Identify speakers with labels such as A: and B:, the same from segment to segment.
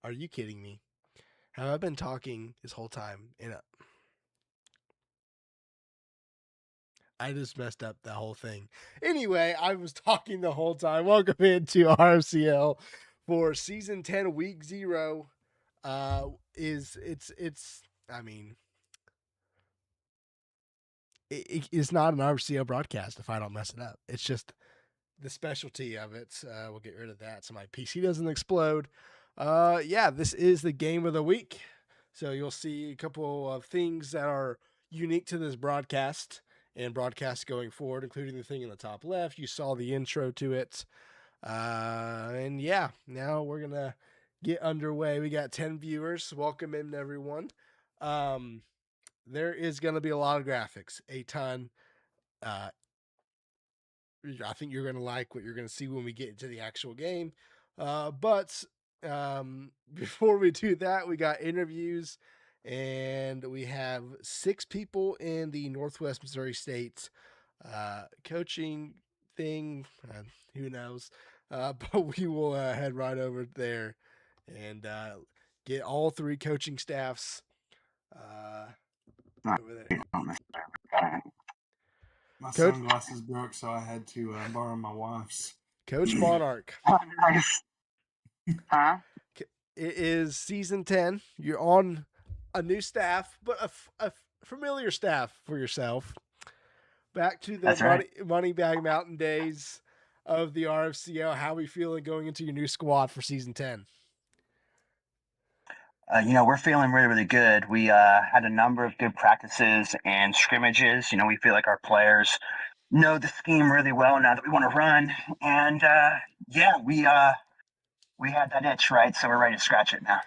A: Are you kidding me? Have I been talking this whole time? I just messed up the whole thing. Anyway, I was talking the whole time. Welcome into RFCL for season 10, week 0. Is it's I mean, it's not an RFCL broadcast if I don't mess it up. It's just the specialty of it. We'll get rid of that so my PC doesn't explode. Yeah, this is the game of the week. So you'll see a couple of things that are unique to this broadcast and broadcast going forward, including the thing in the top left. You saw the intro to it. And yeah, now we're going to get underway. We got 10 viewers. Welcome in, everyone. There is going to be a lot of graphics, a ton. Uh, I think you're going to like what you're going to see when we get into the actual game. But before we do that, we got interviews, and we have 6 people in the Northwest Missouri State coaching thing. Who knows? But we will head right over there and get all 3 coaching staffs over there.
B: My
A: Coach,
B: sunglasses broke, so I had to borrow my wife's.
A: Coach Monarch.
C: Oh, nice. Huh?
A: It is season 10. You're on a new staff, but a familiar staff for yourself. Back to the
C: That's right.
A: money bag mountain days of the RFCL. How are we feeling going into your new squad for season 10?
C: We're feeling really, really good. We had a number of good practices and scrimmages. We feel like our players know the scheme really well now that we want to run. And we had that itch, right? So we're ready to scratch it now.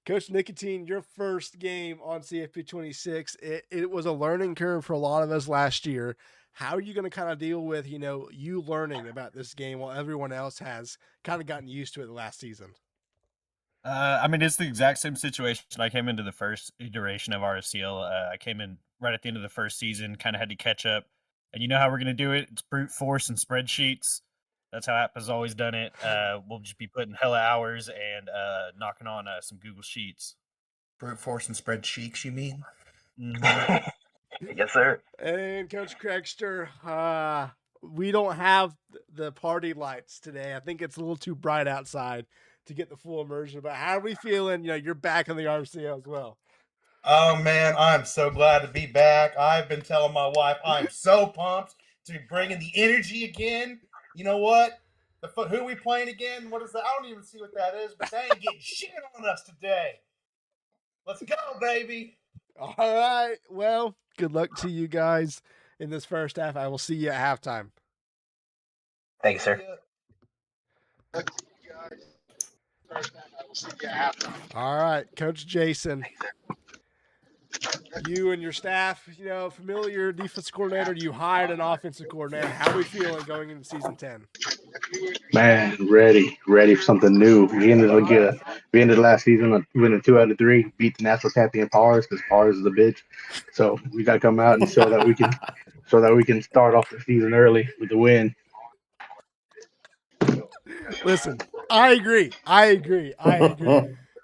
A: Coach Nicotine, your first game on CFP 26, it was a learning curve for a lot of us last year. How are you going to kind of deal with, you learning about this game while everyone else has kind of gotten used to it the last season?
D: It's the exact same situation. I came into the first iteration of RFCL. I came in right at the end of the first season, kind of had to catch up. And you know how we're going to do it? It's brute force and spreadsheets. That's how App has always done it. We'll just be putting hella hours and knocking on some Google Sheets.
B: Brute force and spreadsheets, you mean?
C: Mm-hmm. Yes, sir.
A: And Coach Craigster, we don't have the party lights today. I think it's a little too bright outside to get the full immersion. But how are we feeling? You're back in the RCL as well.
B: Oh, man, I'm so glad to be back. I've been telling my wife I'm so pumped to be bringing the energy again. You know what? Who are we playing again? What is that? I don't even see what that is, but they ain't getting shit on us today. Let's go, baby.
A: All right. Well, good luck to you guys in this first half. I will see you at halftime.
C: Thanks, sir.
A: All right, Coach Jason. You and your staff, familiar defensive coordinator. You hired an offensive coordinator. How are we feeling going into season 10?
E: Man, ready for something new. We ended last season winning 2 out of 3, beat the national champion Pars because Pars is a bitch. So we got to come out and show that we can start off the season early with the win.
A: Listen, I agree.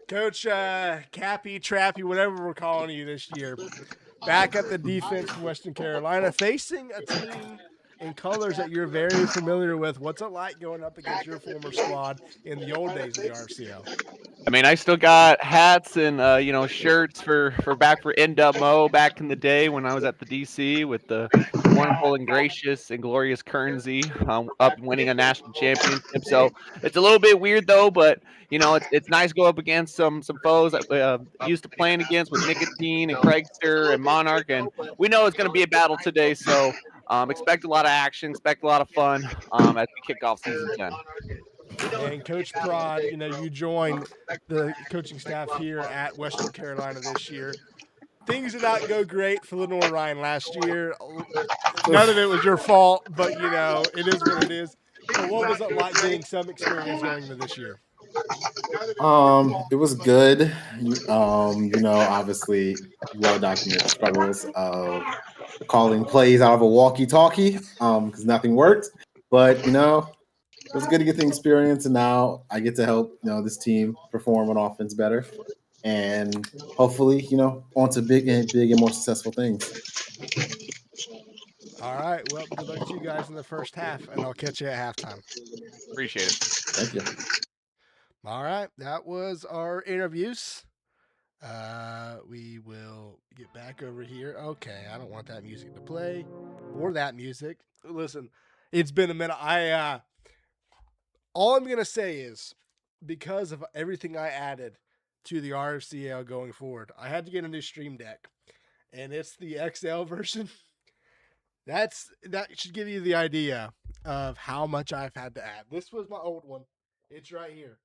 A: Coach Cappy, Trappy, whatever we're calling you this year, back at the defense from Western Carolina, facing a team in colors that you're very familiar with. What's it like going up against your former squad in the old days of the RCL?
F: I still got hats and shirts for back for NWO back in the day when I was at the DC with the wonderful and gracious and glorious Kernsey up winning a national championship. So it's a little bit weird though, but it's nice to go up against some foes that used to playing against with Nicotine and Craigster and Monarch, and we know it's going to be a battle today. So expect a lot of action, expect a lot of fun as we kick off season 10.
A: And Coach Prod, you joined the coaching staff here at Western Carolina this year. Things did not go great for Lenore Ryan last year. None of it was your fault, but it is what it is. But what was it like getting some experience going into this year?
G: It was good. Obviously well documented struggles of calling plays out of a walkie-talkie, because nothing worked. But it was good to get the experience, and now I get to help this team perform on offense better, and hopefully on to big and more successful things.
A: All right. Well, good luck to you guys in the first half, and I'll catch you at halftime.
F: Appreciate it.
G: Thank you.
A: All right. That was our interviews. We will get back over here. Okay, I don't want that music to play or that music. Listen, it's been a minute. All I'm gonna say is because of everything I added to the RFCL going forward, I had to get a new stream deck, and it's the XL version. That should give you the idea of how much I've had to add. This was my old one. It's right here.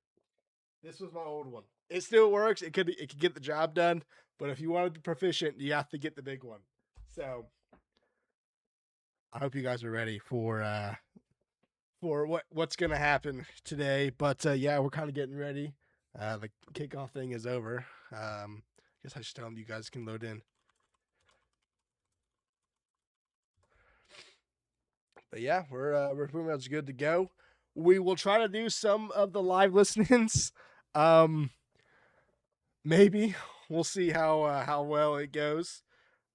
A: This was my old one. It still works. It could get the job done, but if you want to be proficient, you have to get the big one. So I hope you guys are ready for what's gonna happen today. But yeah, we're kind of getting ready. The kickoff thing is over. Guess I should tell them you guys can load in. But yeah, we're pretty much good to go. We will try to do some of the live listenings. Maybe we'll see how well it goes.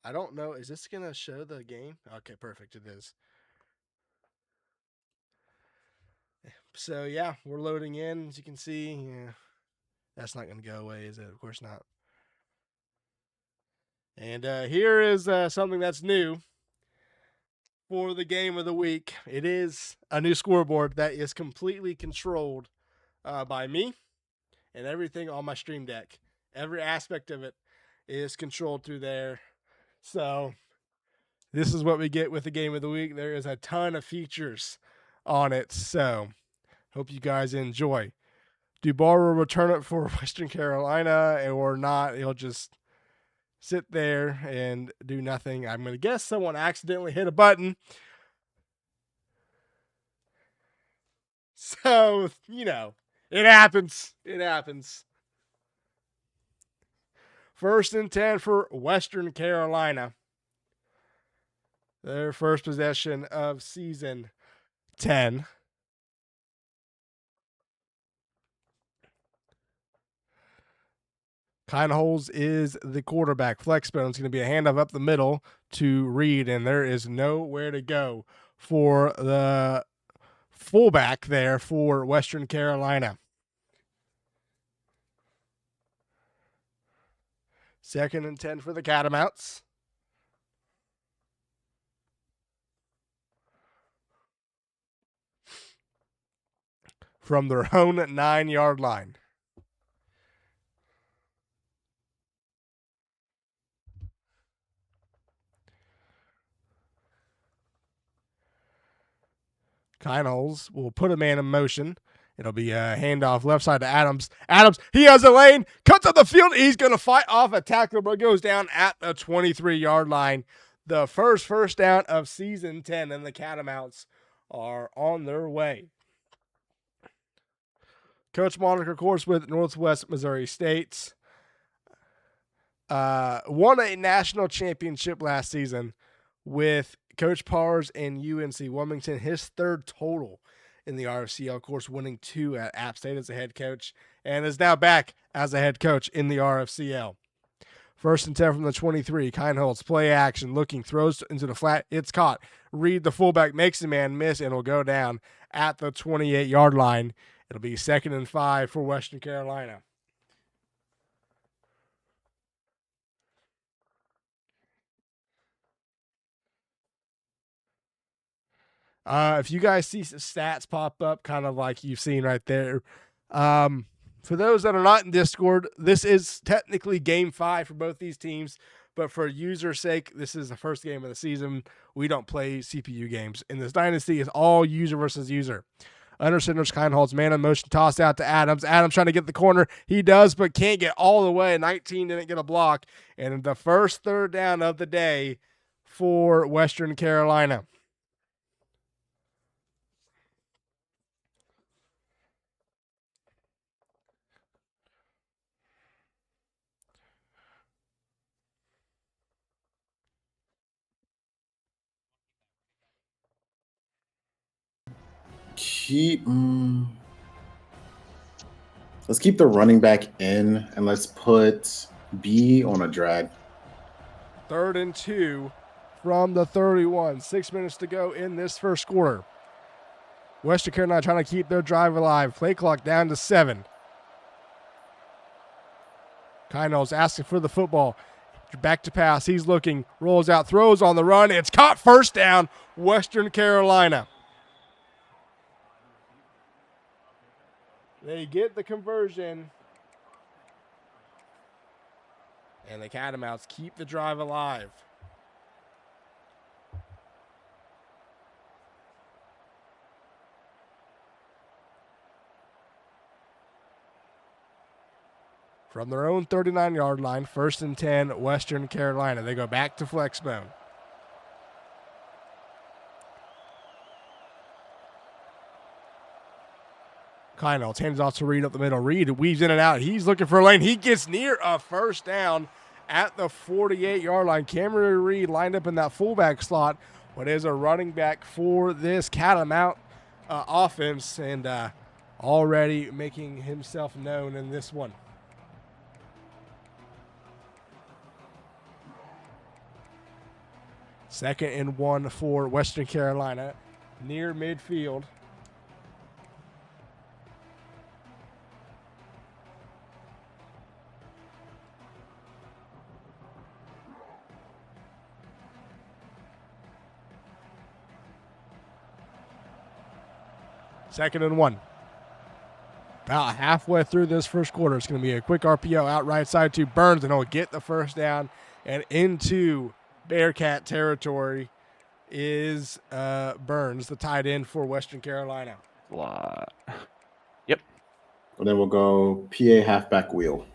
A: I don't know. Is this gonna show the game? Okay, perfect. It is. So yeah, we're loading in. As you can see, yeah, that's not gonna go away, is it? Of course not. And here is something that's new for the game of the week. It is a new scoreboard that is completely controlled by me and everything on my stream deck. Every aspect of it is controlled through there. So this is what we get with the game of the week. There is a ton of features on it. So hope you guys enjoy. Dubar will return it for Western Carolina or not. He'll just sit there and do nothing. I'm going to guess someone accidentally hit a button. So, it happens. It happens. 1st and 10 for Western Carolina. Their first possession of season 10. Holes is the quarterback. Flexbone is going to be a handoff up the middle to Reed, and there is nowhere to go for the fullback there for Western Carolina. 2nd and 10 for the Catamounts. From their own 9-yard line. Holes will put a man in motion. It'll be a handoff left side to Adams. Adams, he has a lane, cuts up the field. He's going to fight off a tackler, but goes down at the 23-yard line. The first down of season 10, and the Catamounts are on their way. Coach Monica, of course, with Northwest Missouri State. Won a national championship last season with Coach Pars and UNC Wilmington. His 3rd total in the RFCL, of course, winning 2 at App State as a head coach, and is now back as a head coach in the RFCL. 1st and 10 from the 23. Holtz, play action, looking, throws into the flat. It's caught. Reed, the fullback, makes the man miss, and will go down at the 28-yard line. It'll be 2nd and 5 for Western Carolina. If you guys see stats pop up, kind of like you've seen right there, for those that are not in Discord, this is technically game 5 for both these teams, but for user sake, this is the first game of the season. We don't play CPU games. In this Dynasty, it's all user versus user. Under center's Holds, man in motion, toss out to Adams. Adams trying to get the corner. He does, but can't get all the way. 19 didn't get a block. And the first 3rd down of the day for Western Carolina.
G: keep let's keep the running back in, and let's put B on a drag.
A: 3rd and 2 from the 31. 6 minutes to go in this first quarter. Western Carolina trying to keep their drive alive. Play clock down to 7. Kynell's asking for the football. Back to pass. He's looking. Rolls out. Throws on the run. It's caught. First down. Western Carolina. They get the conversion. And the Catamounts keep the drive alive. From their own 39-yard line, 1st and 10, Western Carolina. They go back to flex bone. Kynell hands off to Reed up the middle. Reed weaves in and out. He's looking for a lane. He gets near a first down at the 48-yard line. Cameron Reed lined up in that fullback slot, but is a running back for this Catamount offense, and already making himself known in this one. Second and 1 for Western Carolina, near midfield. Second and 1. About halfway through this first quarter, it's going to be a quick RPO out right side to Burns, and he'll get the first down and into Bearcat territory is Burns, the tight end for Western Carolina.
F: Yep.
G: And then we'll go PA halfback wheel.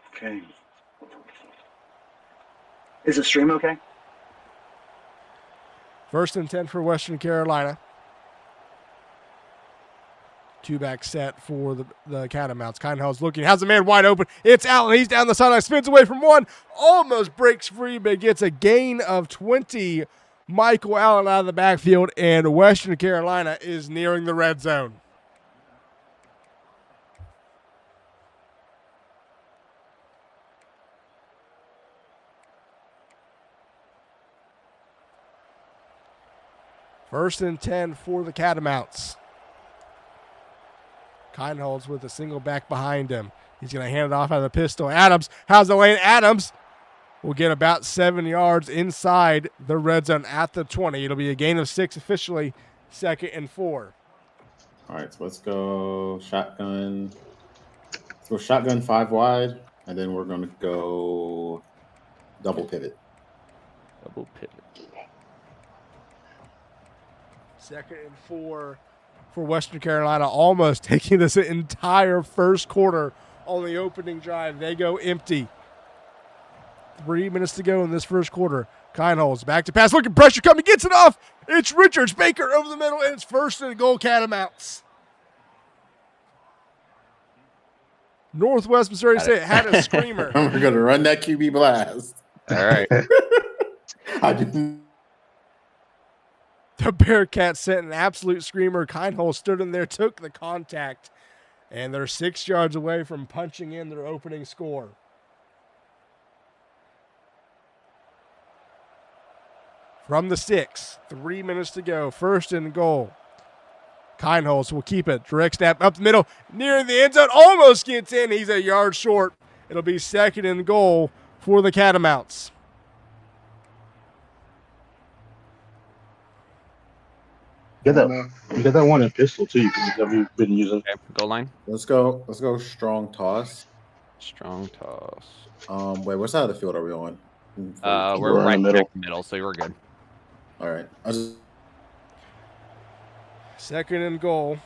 C: Okay. Is the stream okay?
A: 1st and 10 for Western Carolina. 2-back set for the Catamounts. Kynell's looking, has a man wide open. It's Allen. He's down the sideline, spins away from one, almost breaks free, but gets a gain of 20. Michael Allen out of the backfield, and Western Carolina is nearing the red zone. First and 10 for the Catamounts. Kynell's with a single back behind him. He's going to hand it off out of the pistol. Adams has the lane. Adams will get about 7 yards inside the red zone at the 20. It'll be a gain of 6 officially, 2nd and 4.
G: All right, so let's go shotgun. Let's go shotgun 5 wide, and then we're going to go double pivot.
F: Double pivot.
A: 2nd and 4 for Western Carolina, almost taking this entire first quarter on the opening drive. They go empty. 3 minutes to go in this first quarter. Kynell's back to pass, looking, pressure coming, gets it off. It's Richards. Baker over the middle, and it's 1st and goal, Catamounts. Northwest Missouri State had a screamer.
G: We're going to run that QB blast.
F: All right.
G: I didn't.
A: The Bearcats sent an absolute screamer. Kynell stood in there, took the contact, and they're 6 yards away from punching in their opening score. From the 6, 3 minutes to go, 1st and goal. Kynell will keep it. Direct snap up the middle, near the end zone, almost gets in. He's a yard short. It'll be 2nd and goal for the Catamounts.
E: You got that one in pistol too. That we've been using.
F: Okay, goal line.
G: Let's go strong toss.
F: Strong toss.
G: Wait, what side of the field are we on?
F: We're
E: in
F: right
E: the middle.
F: in the middle, so we're good.
G: All right.
A: 2nd and goal.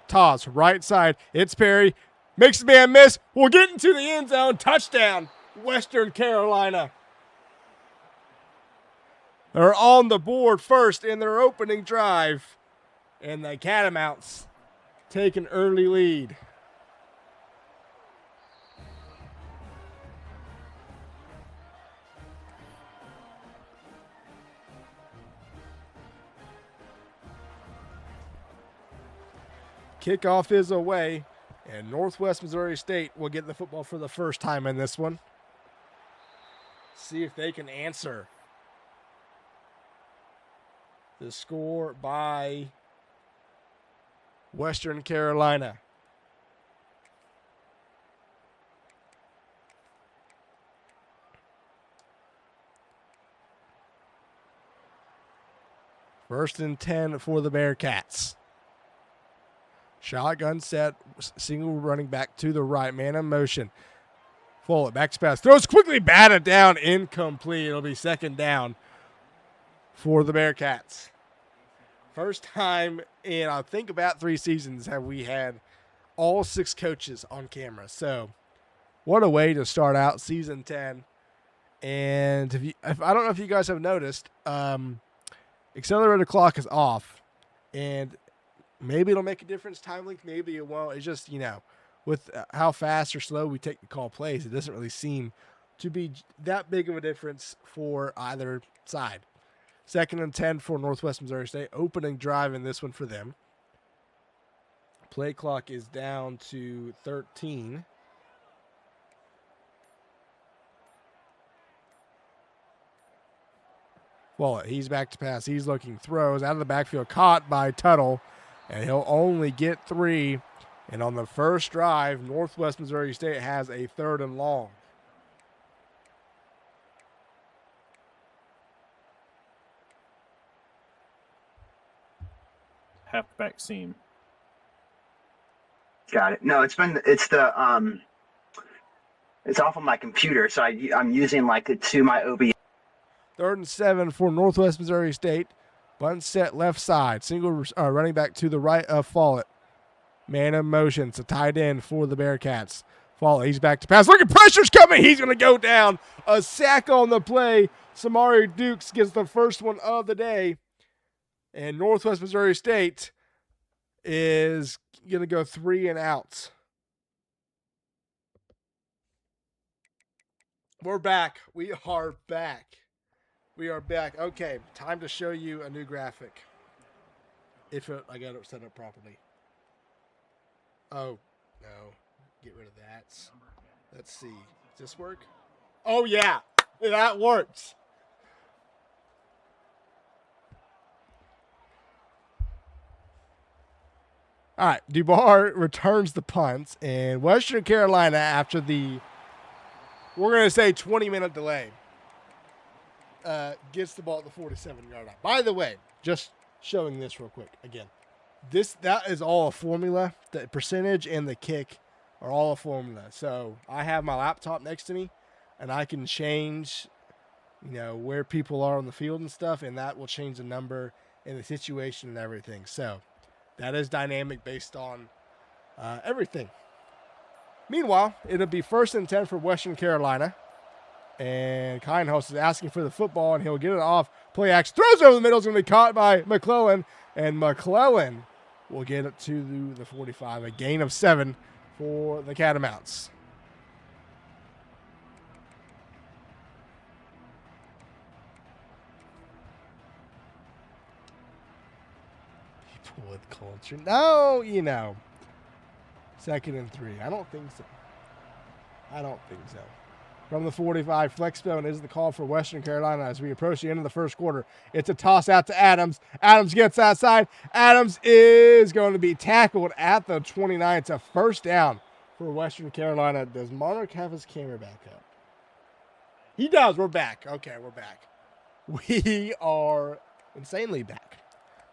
A: Toss, right side. It's Perry. Makes the man miss. We'll get into the end zone. Touchdown, Western Carolina. They're on the board first in their opening drive. And the Catamounts take an early lead. Kickoff is away, and Northwest Missouri State will get the football for the first time in this one. See if they can answer the score by Western Carolina. First and 10 for the Bearcats. Shotgun set, single running back to the right, man in motion. Full it, back to pass, throws quickly, batted down, incomplete. It'll be second down for the Bearcats. First time in, I think, about 3 seasons have we had all 6 coaches on camera. So, what a way to start out season 10. And if I don't know if you guys have noticed, accelerator clock is off, and maybe it'll make a difference time length, maybe it won't. It's just, with how fast or slow we take the call plays, it doesn't really seem to be that big of a difference for either side. Second and 10 for Northwest Missouri State. Opening drive in this one for them. Play clock is down to 13. Well, he's back to pass. He's looking, throws out of the backfield, caught by Tuttle, and he'll only get 3. And on the first drive, Northwest Missouri State has a 3rd and long.
D: Halfback seam.
C: Got it. No, it's off of my computer, so I'm using to my OB.
A: 3rd and 7 for Northwest Missouri State. Bunt set left side. Single running back to the right of Follett. Man in motion. It's a tight end for the Bearcats. Follett, he's back to pass. Look at pressure's coming. He's going to go down. A sack on the play. Samari Dukes gets the first one of the day. And Northwest Missouri State is going to go 3 and out. We're back. We are back. We are back. Okay, time to show you a new graphic. I got it set up properly. Oh, no. Get rid of that. Let's see. Does this work? Oh, yeah. That works. All right. Dubar returns the punt, and Western Carolina, after the, we're going to say 20-minute delay, gets the ball at the 47-yard line. By the way, just showing this real quick again. That is all a formula. The percentage and the kick are all a formula. So I have my laptop next to me, and I can change, where people are on the field and stuff, and that will change the number and the situation and everything. So that is dynamic based on everything. Meanwhile, it'll be 1st and 10 for Western Carolina. And Kindhouse is asking for the football, and he'll get it off. Play action. Throws over the middle. It's going to be caught by McClellan. And McClellan will get it to the 45. A gain of 7 for the Catamounts. People with culture. No, 2nd and 3. I don't think so. From the 45, flex zone is the call for Western Carolina as we approach the end of the first quarter. It's a toss out to Adams. Adams gets outside. Adams is going to be tackled at the 29. It's a first down for Western Carolina. Does Monarch have his camera back up? He does. We're back. Okay, we're back. We are insanely back.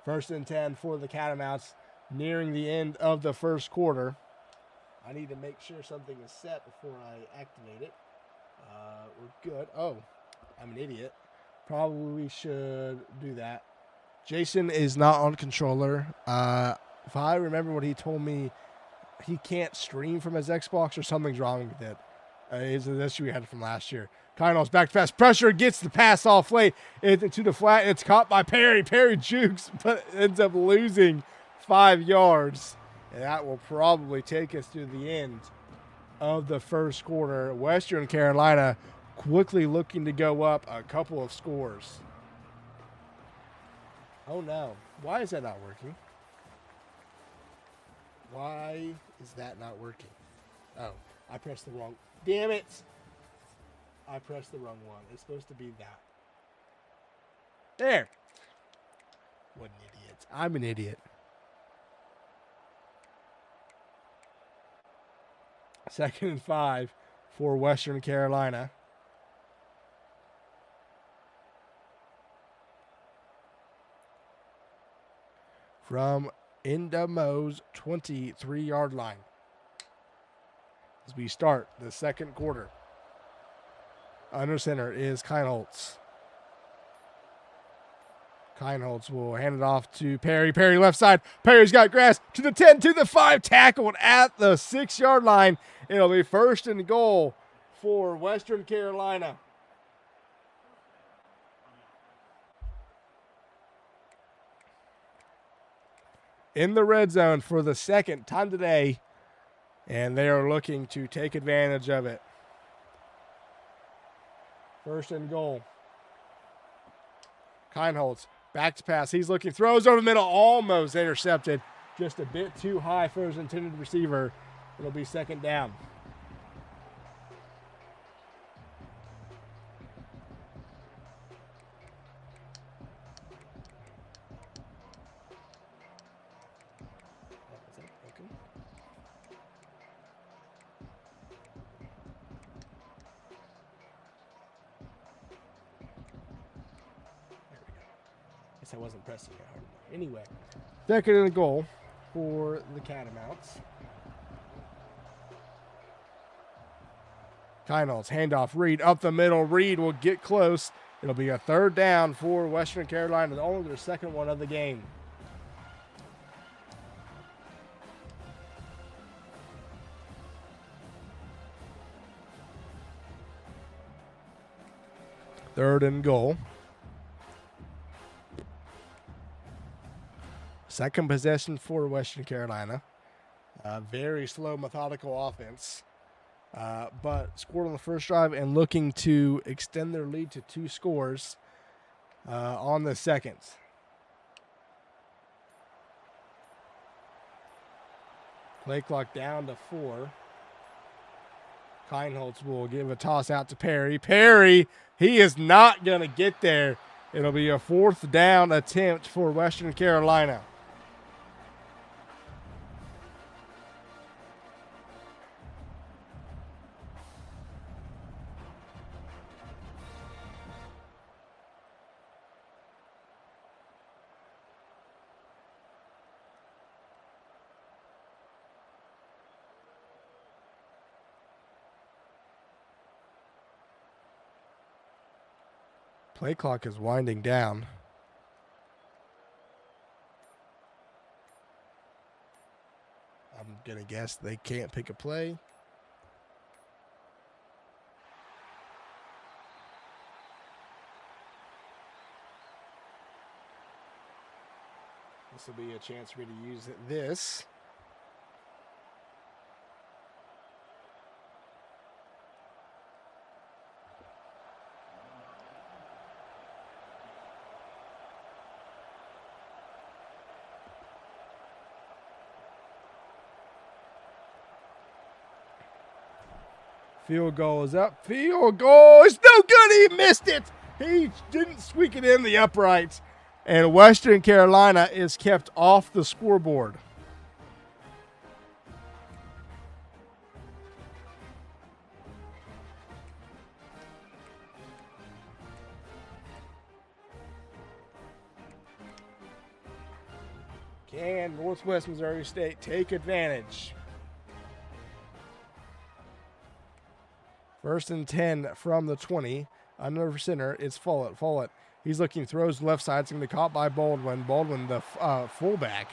A: 1st and 10 for the Catamounts nearing the end of the first quarter. I need to make sure something is set before I activate it. We're good. Oh, I'm an idiot. Probably should do that. Jason is not on controller. If I remember what he told me, he can't stream from his Xbox or something's wrong with it. It's an issue we had from last year. Kindle's back to pass. Pressure gets the pass off late into the flat. It's caught by Perry. Perry jukes, but ends up losing 5 yards. And that will probably take us to the end of the first quarter. Western Carolina quickly looking to go up a couple of scores. Oh, no. Why is that not working? Why is that not working? Oh, I pressed the wrong. Damn it! I pressed the wrong one. It's supposed to be that. There. What an idiot. I'm an idiot. Second and 5 for Western Carolina. From Indamo's 23-yard line. As we start the second quarter. Under center is Keinholz. Keinholz will hand it off to Perry. Perry left side. Perry's got grass to the 10, to the 5. Tackled at the 6-yard line. It'll be first and goal for Western Carolina. In the red zone for the second time today. And they are looking to take advantage of it. First and goal. Keinholz back to pass. He's looking, throws over the middle, almost intercepted. Just a bit too high for his intended receiver. It'll be second down. I wasn't pressing it hard enough. Anyway, second and goal for the Catamounts. Keinholz, handoff, Reed up the middle. Reed will get close. It'll be a third down for Western Carolina, only their second one of the game. Third and goal. Second possession for Western Carolina. Very slow, methodical offense. But scored on the first drive and looking to extend their lead to 2 scores on the second. Play clock down to 4. Keinholz will give a toss out to Perry. Perry, he is not going to get there. It'll be a fourth down attempt for Western Carolina. Play clock is winding down. I'm going to guess they can't pick a play. This will be a chance for me to use this. Field goal is up. Field goal is no good. He missed it. He didn't squeak it in the uprights. And Western Carolina is kept off the scoreboard. Can Northwest Missouri State take advantage? First and 10 from the 20. Under center, it's Follett. Follett, he's looking, throws left side. It's going to be caught by Baldwin. Baldwin, the fullback,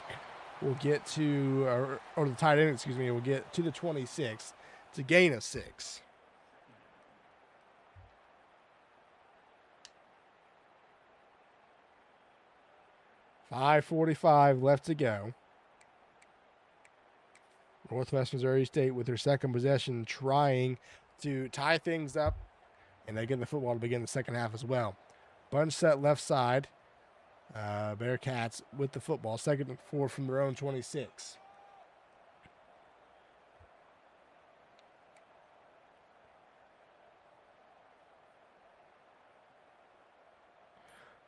A: will get to, or the tight end, excuse me, will get to the 26 to gain a 6. .5:45 left to go. Northwest Missouri State with their second possession trying to tie things up, and they get the football to begin the second half as well. Bunch set left side. Bearcats with the football. Second and 4 from their own 26.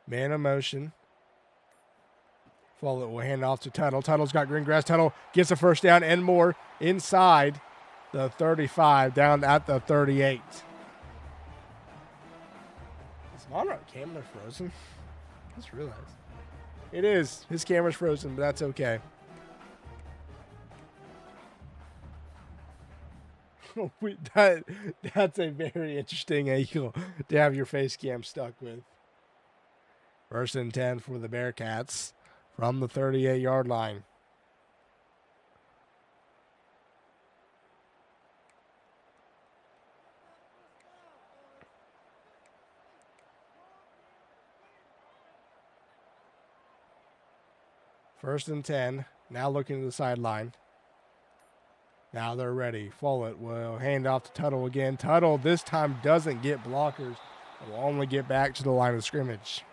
A: Man in motion. Follett will hand off to Tuttle. Tuttle's got green grass. Tuttle gets a first down and more inside the 35, down at the 38. Is Monroe camera frozen? I just realized. It is. His camera's frozen, but that's okay. That's a very interesting angle to have your face cam stuck with. First and 10 for the Bearcats from the 38-yard line. First and 10. Now looking to the sideline. Now they're ready. Follett will hand off to Tuttle again. Tuttle this time doesn't get blockers. Will only get back to the line of scrimmage.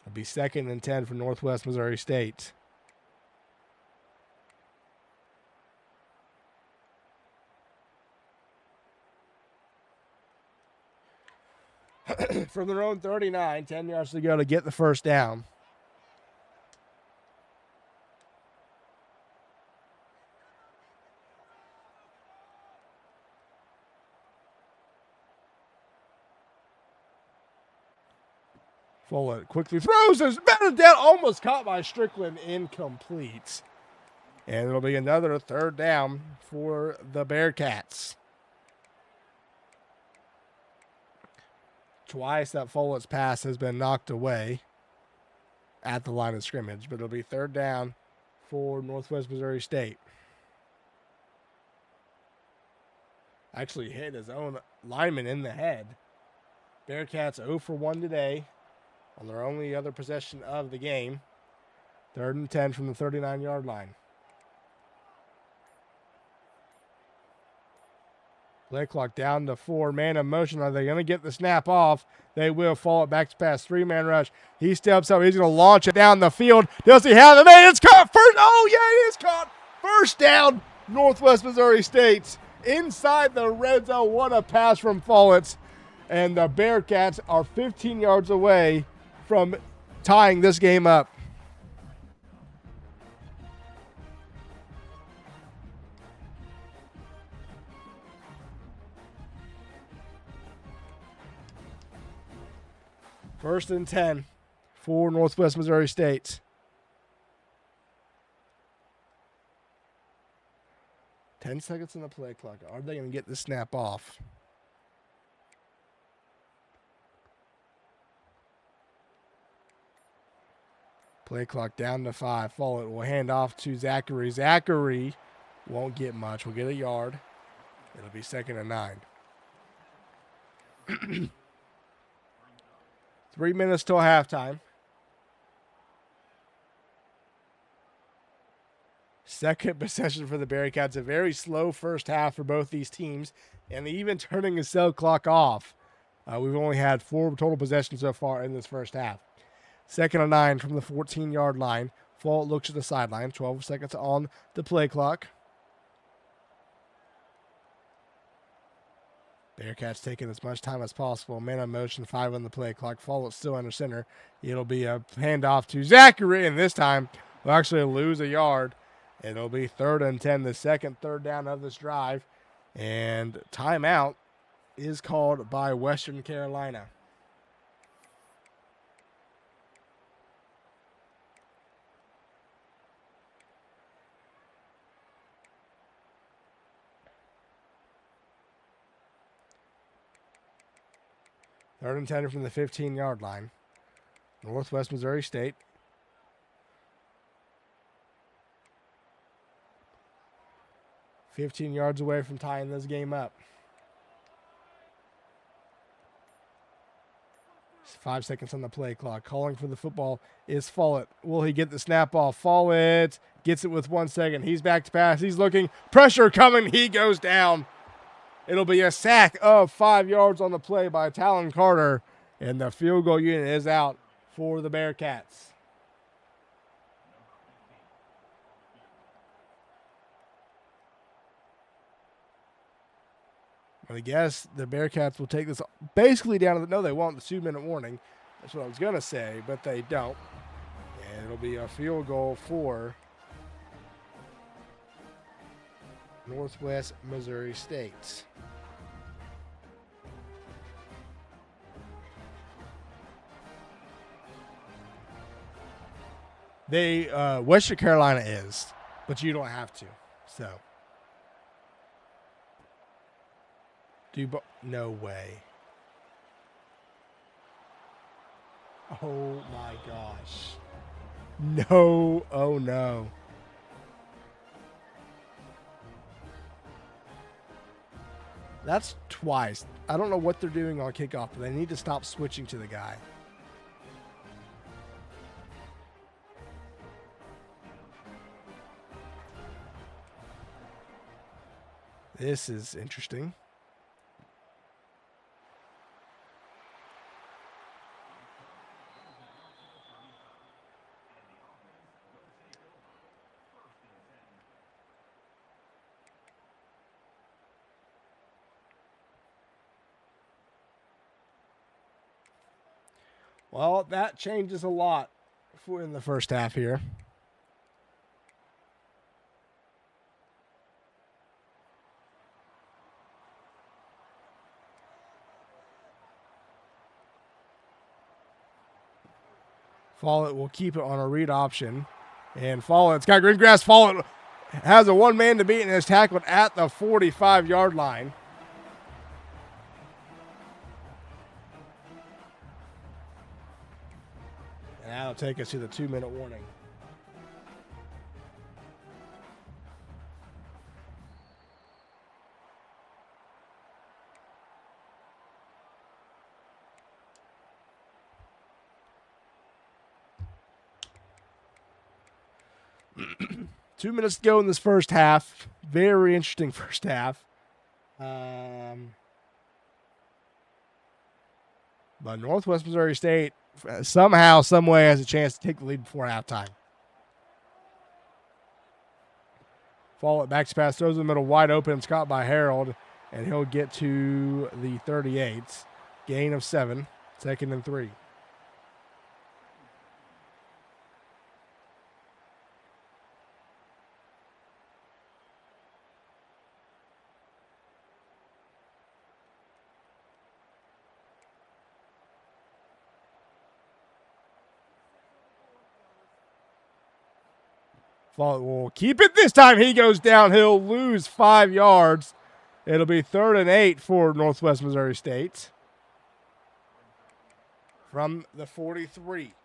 A: It'll be second and 10 for Northwest Missouri State. From their own 39, 10 yards to go to get the first down. Follett quickly throws. There's better down. Almost caught by Strickland. Incomplete. And it'll be another third down for the Bearcats. Twice that Follett's pass has been knocked away at the line of scrimmage, but it'll be third down for Northwest Missouri State. Actually hit his own lineman in the head. Bearcats 0 for 1 today on their only other possession of the game. Third and 10 from the 39-yard line. Play clock down to 4. Man in motion. Are they going to get the snap off? They will. Fall it back to pass. 3-man rush. He steps up. He's going to launch it down the field. Does he have the man? It's caught. First. Oh, yeah, it is caught. First down, Northwest Missouri State. Inside the red zone. What a pass from Follett. And the Bearcats are 15 yards away from tying this game up. First and 10 for Northwest Missouri State. 10 seconds on the play clock. Are they going to get the snap off? Play clock down to 5. Follett will hand off to Zachary. Zachary won't get much. We'll get a yard. It'll be second and 9. 3 minutes till halftime. Second possession for the Bearcats. A very slow first half for both these teams, and even turning the cell clock off. We've only had 4 total possessions so far in this first half. Second and 9 from the 14-yard line. Follett looks at the sideline. 12 seconds on the play clock. Bearcats taking as much time as possible. Man on motion, 5 on the play clock. Follett still under center. It'll be a handoff to Zachary, and this time we'll actually lose a yard. It'll be third and 10, the second third down of this drive. And timeout is called by Western Carolina. Third and 10 from the 15-yard line. Northwest Missouri State. $15 yards away from tying this game up. 5 seconds on the play clock. Calling for the football is Follett. Will he get the snap off? Follett gets it with 1 second. He's back to pass. He's looking. Pressure coming. He goes down. It'll be a sack of 5 yards on the play by Talon Carter, and the field goal unit is out for the Bearcats. I guess the Bearcats will take this basically down to the – no, they won't. The 2-minute warning. That's what I was going to say, but they don't. And it'll be a field goal for Northwest Missouri State. They Western Carolina is, but you don't have to. So, no way. Oh my gosh. No. Oh no. That's twice. I don't know what they're doing on kickoff, but they need to stop switching to the guy. This is interesting. Well, that changes a lot for in the first half here. Follett will keep it on a read option. And Follett's got green grass. Follett has a one-man to beat and is tackled at the 45-yard line. And that'll take us to the 2-minute warning. Two minutes to go in this first half. Very interesting first half. But Northwest Missouri State somehow, some way has a chance to take the lead before halftime. Follett backs pass, throws in the middle, wide open. It's caught by Harold, and he'll get to the 38. Gain of 7, 2nd and 3. Follett will keep it this time. He goes down. He'll lose 5 yards. It'll be 3rd and 8 for Northwest Missouri State. From the 43.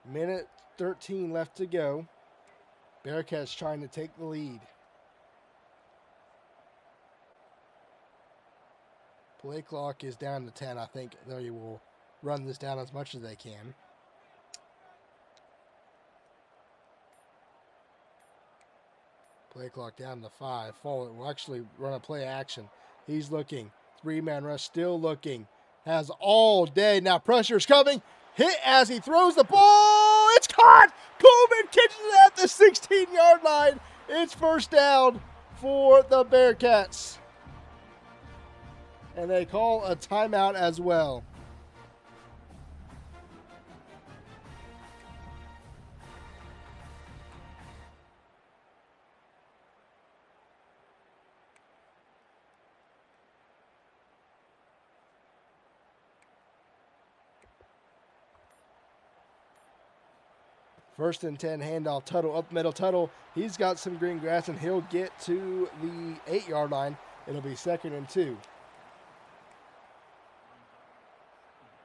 A: Minute 13 left to go. Bearcats trying to take the lead. Play clock is down to 10. I think they will run this down as much as they can. Play clock down to 5. Follett will actually run a play action. He's looking. 3-man rush, still looking. Has all day. Now pressure's coming. Hit as he throws the ball. It's caught. Coleman catches it at the 16-yard line. It's first down for the Bearcats. And they call a timeout as well. First and 10, handoff, Tuttle, up middle, Tuttle. He's got some green grass, and he'll get to the 8-yard line. It'll be 2nd and 2.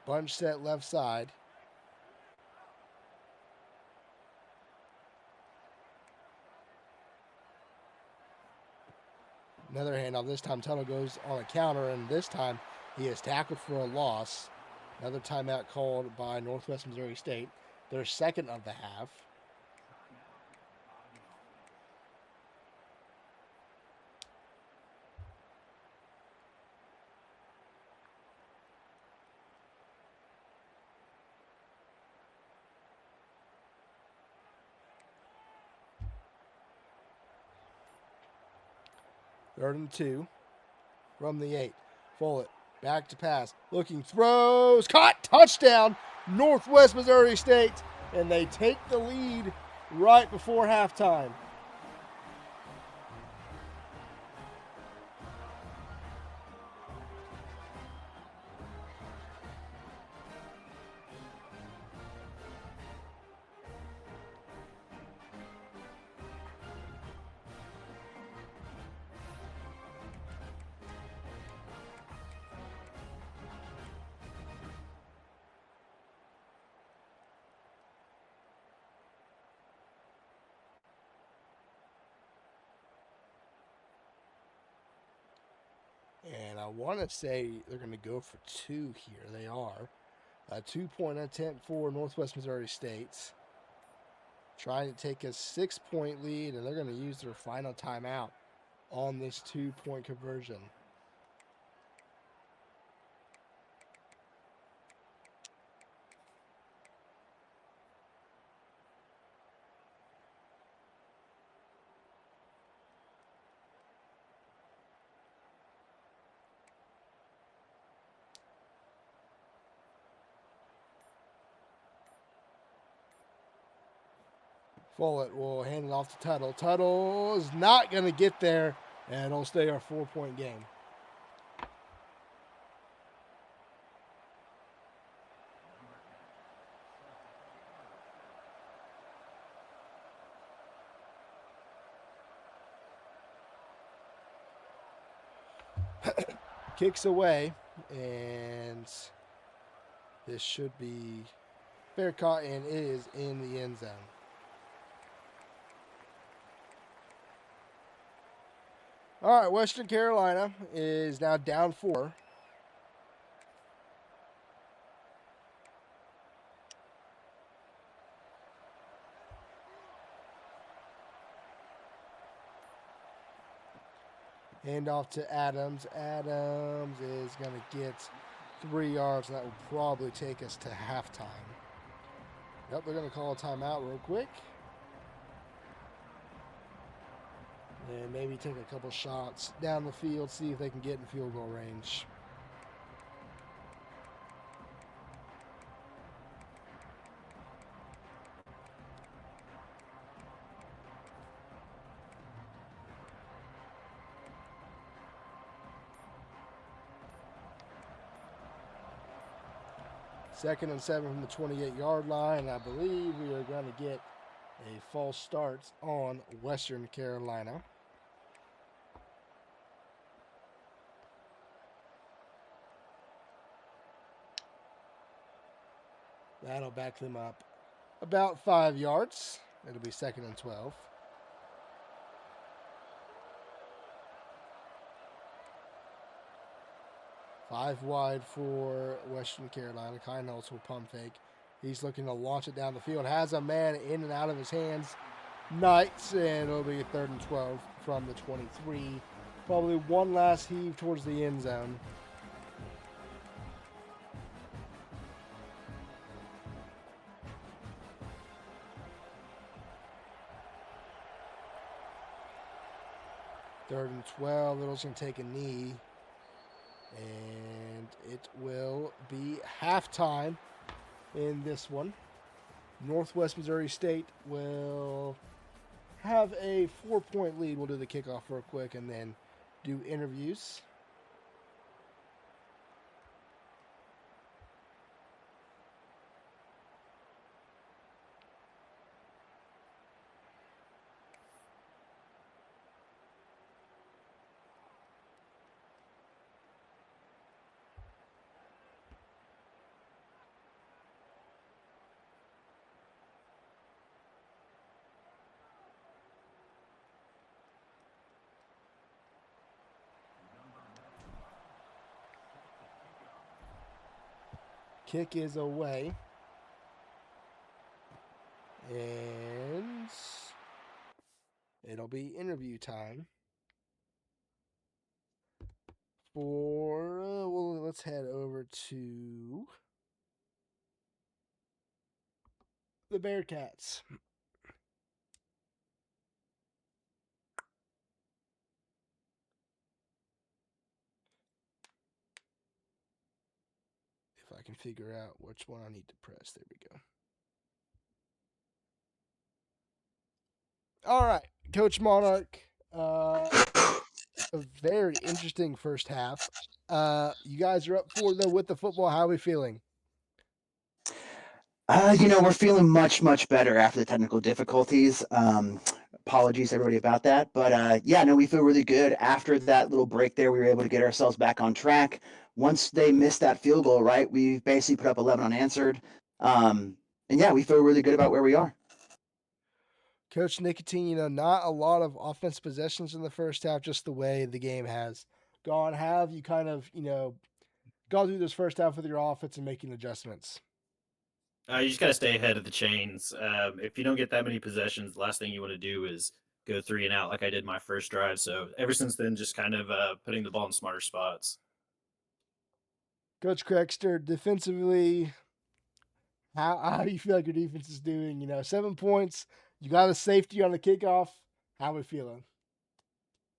A: Bunch set left side. Another handoff. This time Tuttle goes on a counter, and this time he is tackled for a loss. Another timeout called by Northwest Missouri State. Their 2nd of the half. 3rd and 2 from the 8. Follett back to pass. Looking, throws, caught, touchdown, Northwest Missouri State. And they take the lead right before halftime. And I want to say they're going to go for 2 here. They are. A 2-point attempt for Northwest Missouri State. Trying to take a 6-point lead, and they're going to use their final timeout on this 2-point conversion. Follett will hand it off to Tuttle. Tuttle is not going to get there, and it'll stay our 4-point game. Kicks away, and this should be fair caught, and it is in the end zone. All right, Western Carolina is now down 4. Hand off to Adams. Adams is going to get 3 yards, and that will probably take us to halftime. Yep, they're going to call a timeout real quick. And maybe take a couple shots down the field, see if they can get in field goal range. Second and 7 from the 28-yard line. I believe we are going to get a false start on Western Carolina. That'll back them up about 5 yards. It'll be 2nd and 12. Five wide for Western Carolina. Kynholz will pump fake. He's looking to launch it down the field. Has a man in and out of his hands. Knights, and it'll be 3rd and 12 from the 23. Probably one last heave towards the end zone. Third and 12. Little's going to take a knee. And it will be halftime in this one. Northwest Missouri State will have a 4-point lead. We'll do the kickoff real quick and then do interviews. Kick is away. And it'll be interview time for, well, let's head over to the Bearcats. figure out which one I need to press. There we go. All right, Coach Monarch. A very interesting first half. You guys are up 4 though with the football. How are we feeling?
C: We're feeling much, much better after the technical difficulties. Apologies, everybody, about that. But we feel really good. After that little break there, we were able to get ourselves back on track. Once they missed that field goal, right, we basically put up 11 unanswered. We feel really good about where we are.
A: Coach Nicotine, not a lot of offense possessions in the first half, just the way the game has gone. How have you kind of, gone through this first half with your offense and making adjustments?
D: You just got to stay ahead of the chains. If you don't get that many possessions, the last thing you want to do is go 3 and out like I did my first drive. So ever since then, just kind of putting the ball in smarter spots.
A: Coach Crexter, defensively, how do you feel like your defense is doing? 7 points. You got a safety on the kickoff. How are we feeling?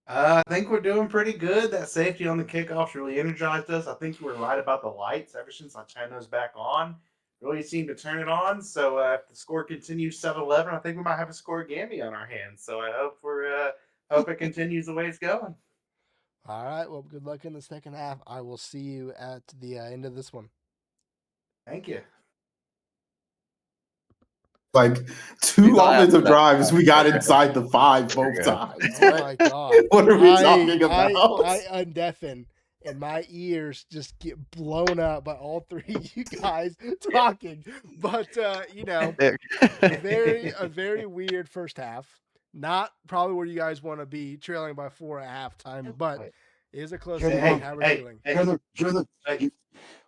B: I think we're doing pretty good. That safety on the kickoffs really energized us. I think you were right about the lights. Ever since I turned those back on, really seemed to turn it on. So if the score continues 7-11, I think we might have a score gammy on our hands. So I hope it continues the way it's going.
A: All right. Well, good luck in the second half. I will see you at the end of this one.
B: Thank you.
G: Like 2 offensive drives, we got inside the 5 both times.
A: Oh my God.
G: What are we talking about?
A: I undeafen and my ears just get blown up by all 3 of you guys talking. But a very weird first half. Not probably where you guys want to be, trailing by 4 at halftime, but it is a close game. How are we feeling?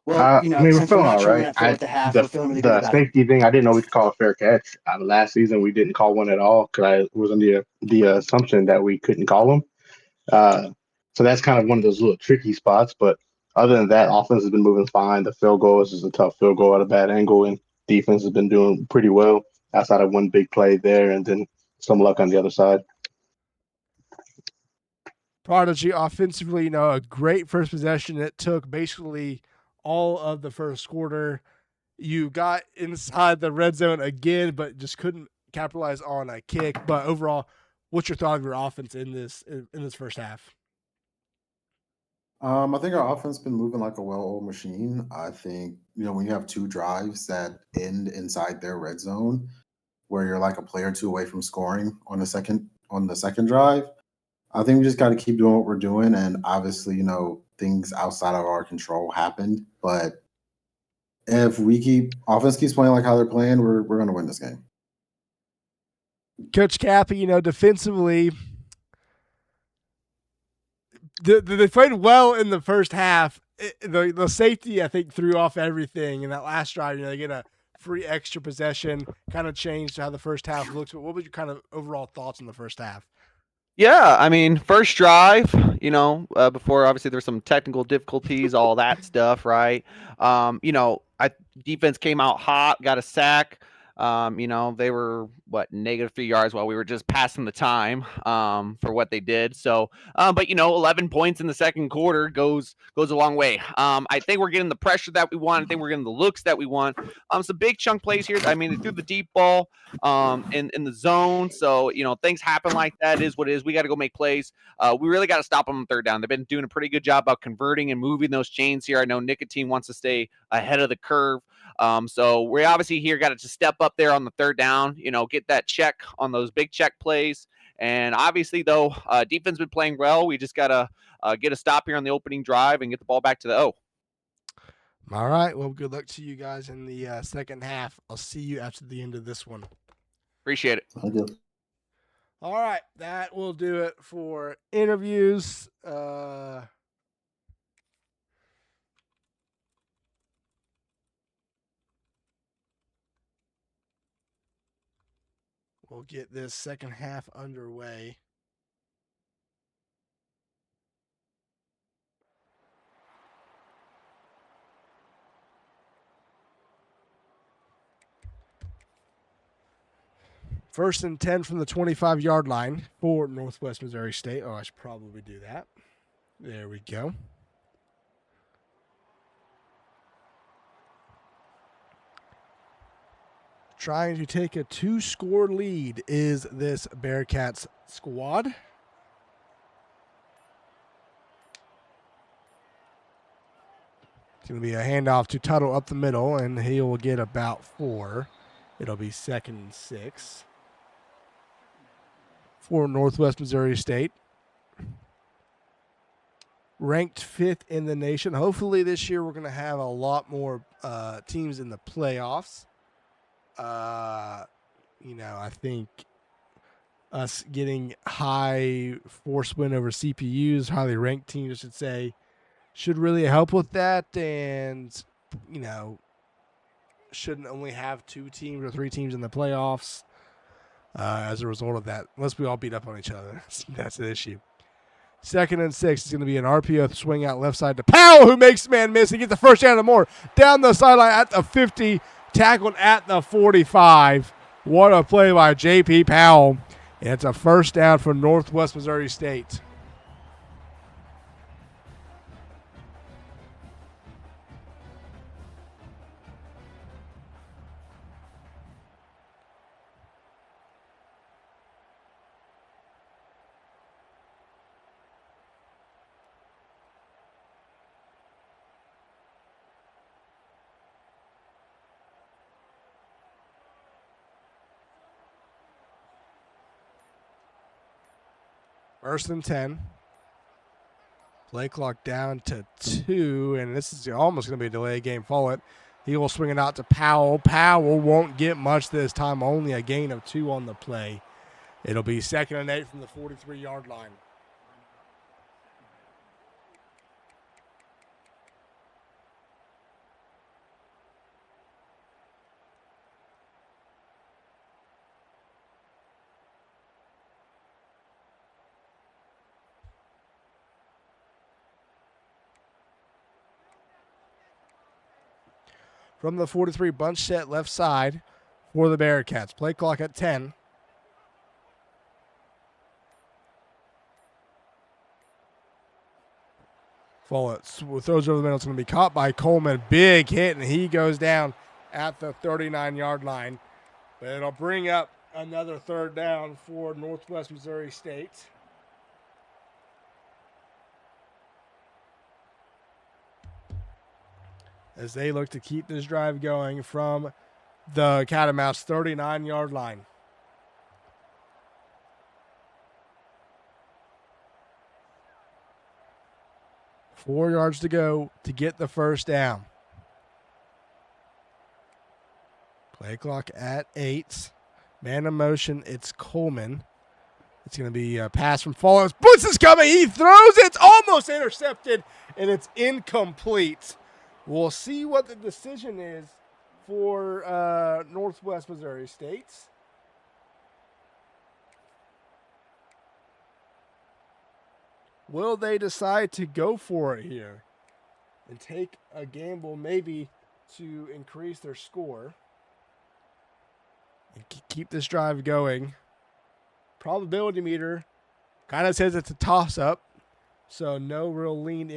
E: We're
C: Since
E: feeling
C: we're not
E: all
C: trailing
E: right.
C: at 4 at the half, we're feeling really good
E: The
C: about it.
E: safety thing, I didn't know we could call a fair catch. Last season, we didn't call one at all because I was under the assumption that we couldn't call them. So that's kind of one of those little tricky spots. But other than that, offense has been moving fine. The field goal is a tough field goal at a bad angle, and defense has been doing pretty well outside of one big play there and then some luck on the other side.
A: Prodigy offensively, a great first possession. It took basically all of the first quarter. You got inside the red zone again, but just couldn't capitalize on a kick. But overall, what's your thought of your offense in this first half?
G: I think our offense been moving like a well-oiled machine. I think, when you have 2 drives that end inside their red zone, where you're like a play or 2 away from scoring on the second drive, I think we just got to keep doing what we're doing. And obviously, things outside of our control happened. But if offense keeps playing like how they're playing, we're going to win this game.
A: Coach Cappy, defensively, they played well in the first half. The safety, I think, threw off everything. In that last drive, they get a free extra possession, kind of changed how the first half looks. But what was your kind of overall thoughts in the first half?
F: Yeah, I mean, first drive, before obviously there were some technical difficulties, all that stuff, right? Defense came out hot, got a sack. They were -3 yards while we were just passing the time for what they did. So, but 11 points in the second quarter goes a long way. I think we're getting the pressure that we want. I think we're getting the looks that we want. Some big chunk plays here. I mean, they threw the deep ball in the zone. So, things happen like that. It is what it is. We got to go make plays. We really got to stop them on third down. They've been doing a pretty good job about converting and moving those chains here. I know Nicotine wants to stay ahead of the curve. So we obviously here got to just step up there on the third down, get that check on those big check plays. And obviously, though, defense been playing well. We just got to get a stop here on the opening drive and get the ball back to the O.
A: All right. Well, good luck to you guys in the second half. I'll see you after the end of this one.
F: Appreciate it.
G: I do.
A: All right. That will do it for interviews. We'll get this second half underway. First and 10 from the 25-yard line for Northwest Missouri State. Oh, I should probably do that. There we go. Trying to take a 2-score lead is this Bearcats squad. It's going to be a handoff to Tuttle up the middle, and he will get about 4. It'll be 2nd and 6 for Northwest Missouri State. Ranked 5th in the nation. Hopefully this year we're going to have a lot more teams in the playoffs. I think us getting high force win over CPUs, highly ranked teams, I should say, should really help with that. And, shouldn't only have 2 teams or 3 teams in the playoffs as a result of that, unless we all beat up on each other. That's the issue. 2nd and 6 is going to be an RPO swing out left side to Powell, who makes man miss. He gets the first down and more. Down the sideline at the 50, tackled at the 45. What a play by J.P. Powell. And it's a first down for Northwest Missouri State. First and 10. Play clock down to 2, and this is almost going to be a delay game. Follow it. He will swing it out to Powell. Powell won't get much this time, only a gain of 2 on the play. It'll be 2nd and 8 from the 43-yard line. From the 43, bunch set left side for the Bearcats. Play clock at 10. Follow it. Throws over the middle. It's going to be caught by Coleman. Big hit, and he goes down at the 39-yard line. But it'll bring up another 3rd down for Northwest Missouri State. As they look to keep this drive going from the Catamounts' 39-yard line. Four yards to go to get the first down. Play clock at 8. Man in motion, it's Coleman. It's going to be a pass from Follows. Blitz is coming. He throws it. It's almost intercepted, and it's incomplete. We'll see what the decision is for Northwest Missouri State. Will they decide to go for it here and take a gamble maybe to increase their score and keep this drive going? Probability meter kind of says it's a toss-up, so no real lean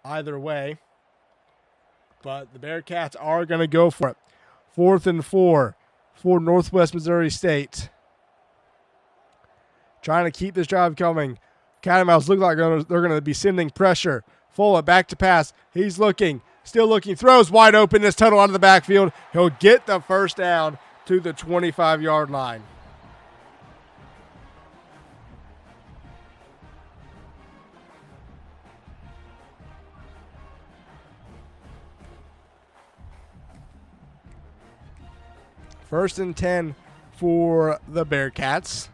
A: either way. But the Bearcats are going to go for it. 4th and 4 for Northwest Missouri State. Trying to keep this drive coming. Catamounts look like they're going to be sending pressure. Full back to pass. He's looking, still looking, throws wide open. This Tuttle out of the backfield. He'll get the first down to the 25-yard line. First and 10 for the Bearcats.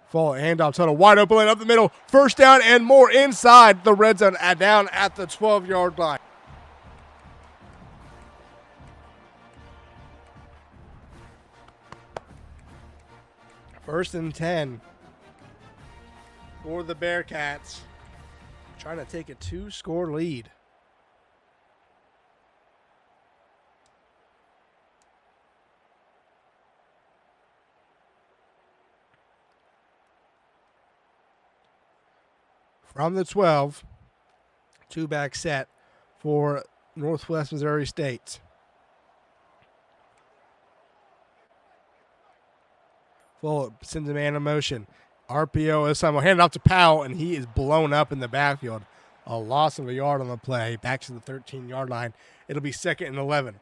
A: Full handoff, Tuttle wide open lane up the middle. First down and more inside the red zone, down at the 12-yard line. First and 10 for the Bearcats, trying to take a 2-score lead. From the 12, two-back set for Northwest Missouri State. Full sends a man in motion. RPO this time will hand it off to Powell, and he is blown up in the backfield. A loss of a yard on the play. Back to the 13-yard line. It'll be 2nd and 11.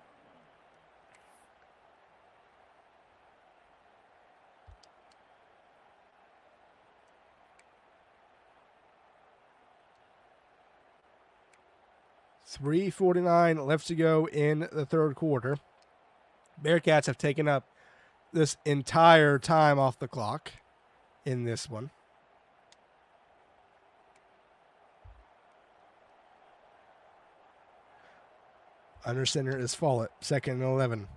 A: $3:49 left to go in the third quarter. Bearcats have taken up this entire time off the clock in this one. Under center is Follett, 2nd and 11.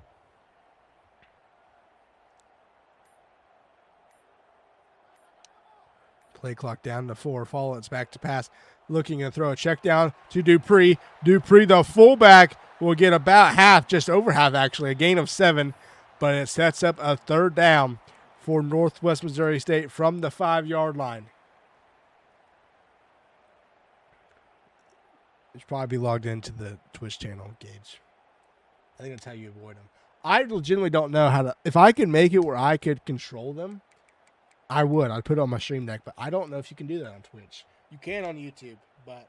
A: Play clock down to 4. Follett's back to pass. Looking to throw a check down to Dupree. Dupree, the fullback, will get about half, just over half actually, a gain of 7. But it sets up a 3rd down for Northwest Missouri State from the 5-yard line. You should probably be logged into the Twitch channel, Gage. I think that's how you avoid them. I legitimately don't know how to. If I could make it where I could control them, I would. I'd put it on my stream deck, but I don't know if you can do that on Twitch. You can on YouTube, but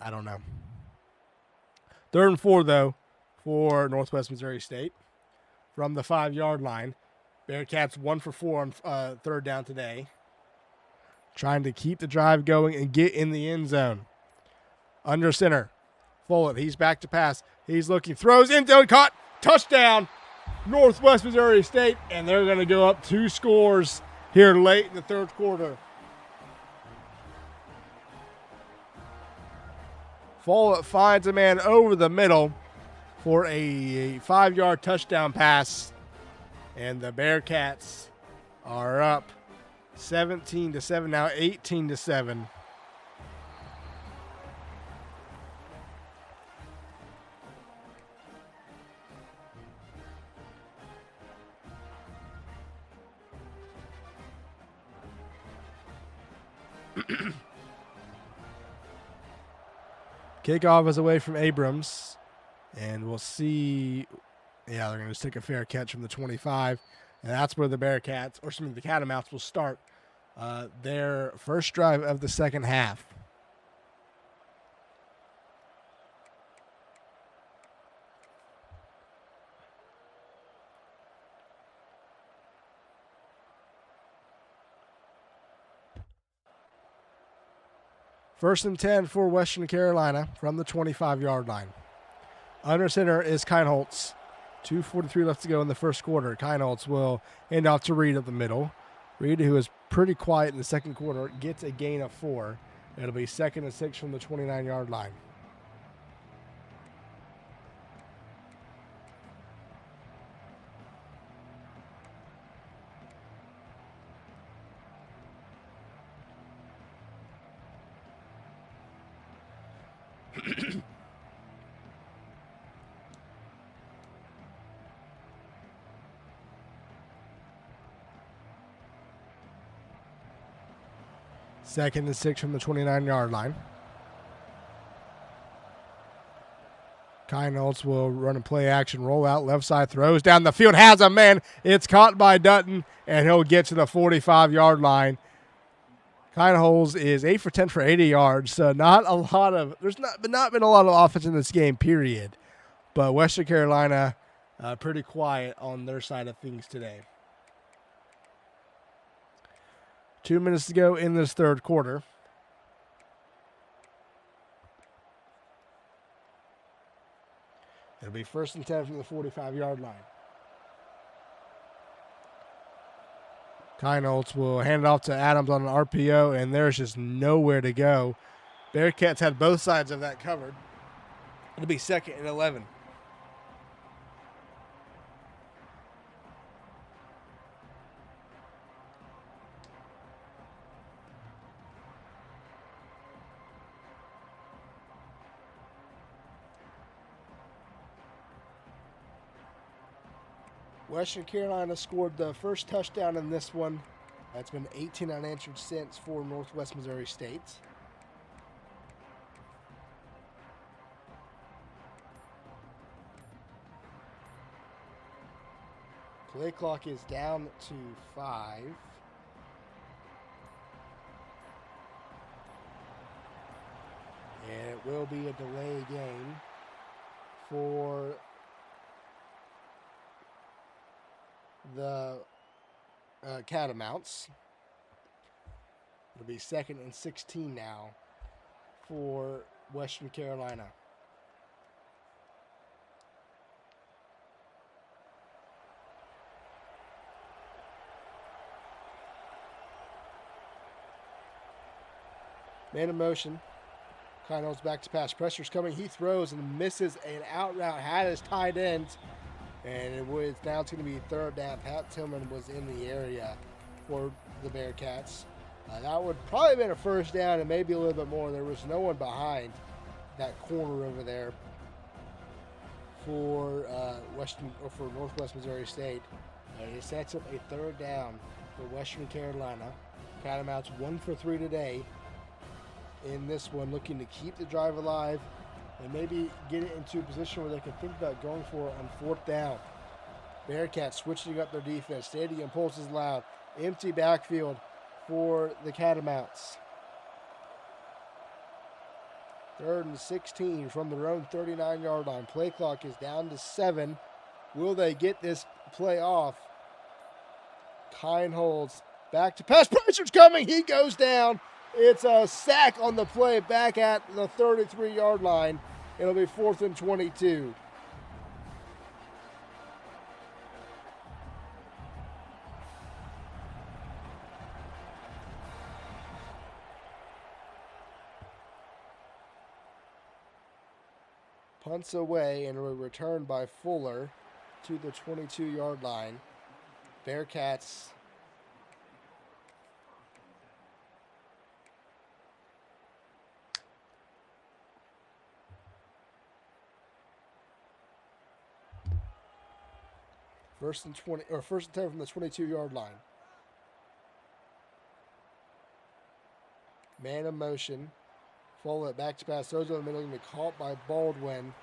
A: I don't know. 3rd and 4, though, for Northwest Missouri State from the 5-yard line. Bearcats 1 for 4 on 3rd down today. Trying to keep the drive going and get in the end zone. Under center. Follett, he's back to pass. He's looking, throws in, caught, touchdown, Northwest Missouri State, and they're going to go up 2 scores here late in the third quarter. Follett finds a man over the middle for a 5-yard touchdown pass, and the Bearcats are up 17-7, now 18-7. Kickoff is away from Abrams, and we'll see. Yeah, they're going to just take a fair catch from the 25, and that's where the Bearcats, or the Catamounts, will start their first drive of the second half. First and 10 for Western Carolina from the 25-yard line. Under center is Keinholz. 2:43 left to go in the first quarter. Keinholz will hand off to Reed up the middle. Reed, who is pretty quiet in the second quarter, gets a gain of 4. It'll be 2nd and 6 from the 29-yard line. Second and 6 from the 29-yard line. Keinholz will run and play action, roll out, left side, throws down the field, has a man. It's caught by Dutton, and he'll get to the 45-yard line. Keinholz is 8 for 10 for 80 yards, so not a lot of – there's not been a lot of offense in this game, period. But Western Carolina pretty quiet on their side of things today. 2 minutes to go in this third quarter. It'll be 1st and 10 from the 45-yard line. Keinholz will hand it off to Adams on an RPO, and there's just nowhere to go. Bearcats had both sides of that covered. It'll be 2nd and 11. Western Carolina scored the first touchdown in this one. That's been 18 unanswered since for Northwest Missouri State. Play clock is down to 5. And it will be a delay game for the Catamounts. It'll be 2nd and 16 now for Western Carolina. Man in motion. Connell's back to pass. Pressure's coming. He throws and misses an out route. Had his tight end. And it's now going to be 3rd down. Pat Tillman was in the area for the Bearcats. That would probably have been a 1st down and maybe a little bit more. There was no one behind that corner over there for Northwest Missouri State. It sets up a 3rd down for Western Carolina. Catamounts 1 for 3 today in this one, looking to keep the drive alive and maybe get it into a position where they can think about going for it on 4th down. Bearcats switching up their defense. Stadium pulse is loud. Empty backfield for the Catamounts. 3rd and 16 from their own 39-yard line. Play clock is down to 7. Will they get this play off? Kine holds back to pass. Pressure's coming. He goes down. It's a sack on the play back at the 33-yard line. It'll be 4th and 22. Punts away and a return by Fuller to the 22-yard line. Bearcats First and 10 from the 22-yard line. Man in motion. Fuller back to pass. Throws in the middle. Going to be caught by Baldwin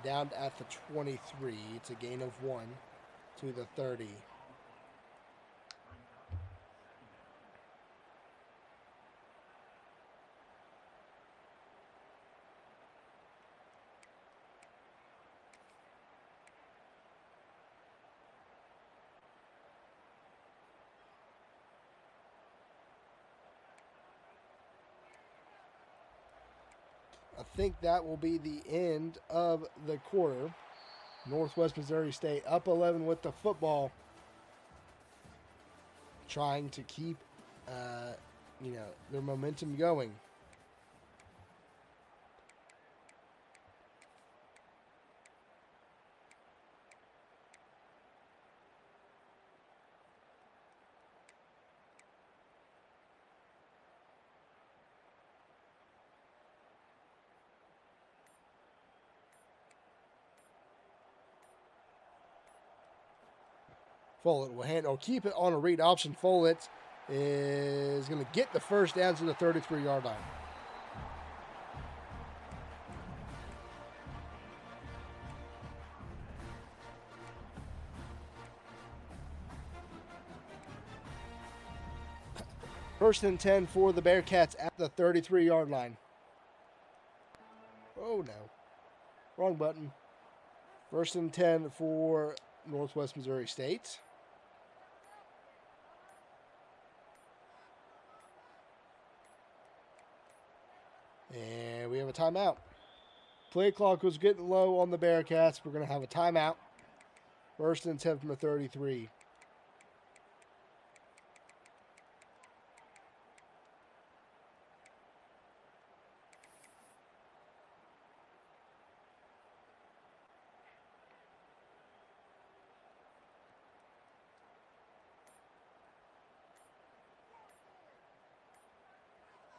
A: down at the 23. It's a gain of 1 to the 30. I think that will be the end of the quarter. Northwest Missouri State up 11 with the football, trying to keep, their momentum going. Follett will hand or keep it on a read option. Follett is going to get the 1st down to the 33-yard line. First and 10 for the Bearcats at the 33-yard line. Oh no. Wrong button. First and 10 for Northwest Missouri State. And we have a timeout. Play clock was getting low on the Bearcats. We're going to have a timeout. First and 10 from the 33.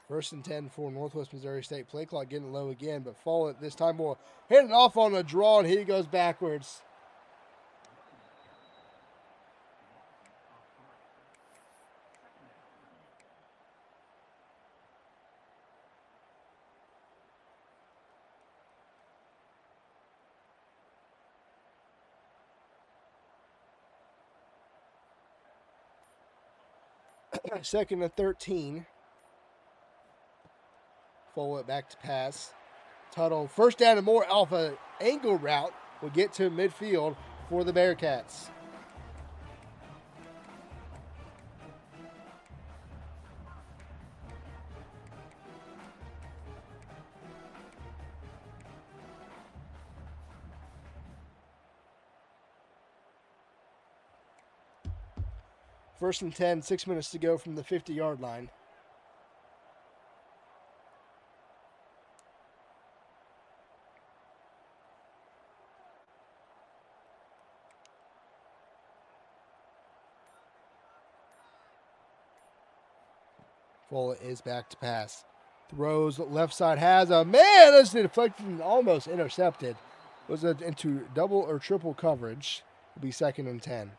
A: First and 10 for Northwest Missouri State. Play clock getting low again, but Follett this time will hit it off on a draw, and he goes backwards. Second and 13. Forward back to pass. Tuttle, first down and more off an angle route, will get to midfield for the Bearcats. First and 10, 6 minutes to go from the 50-yard line. Follett is back to pass. Throws left side, has a man. That's deflected and almost intercepted. Was it into double or triple coverage? Will be second and 10.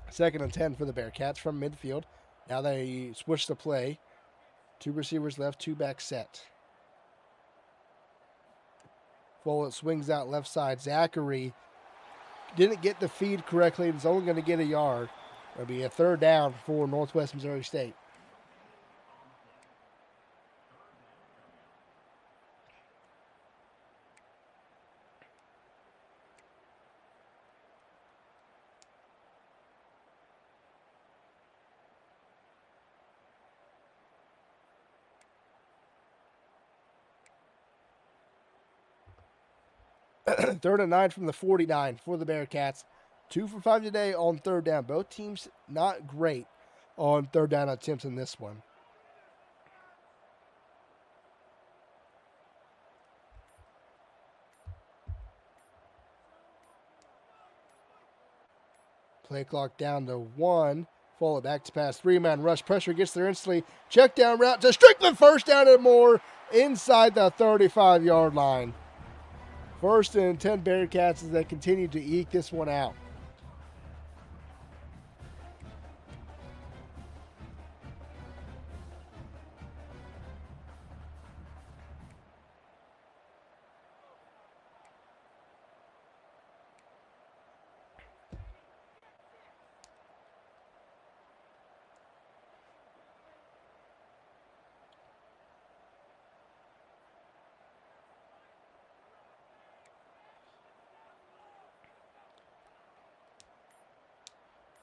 A: Second and 10 for the Bearcats from midfield. Now they switch the play. 2 receivers left, 2 back set. Follett swings out left side. Zachary didn't get the feed correctly. It's only going to get a yard. It'll be a third down for Northwest Missouri State. Third and 9 from the 49 for the Bearcats. 2 for 5 today on third down. Both teams not great on third down attempts in this one. Play clock down to 1. Follow back to pass. 3-man rush. Pressure gets there instantly. Check down route to Strickland. First down and more inside the 35-yard line. First and 10 Bearcats as they continue to eke this one out.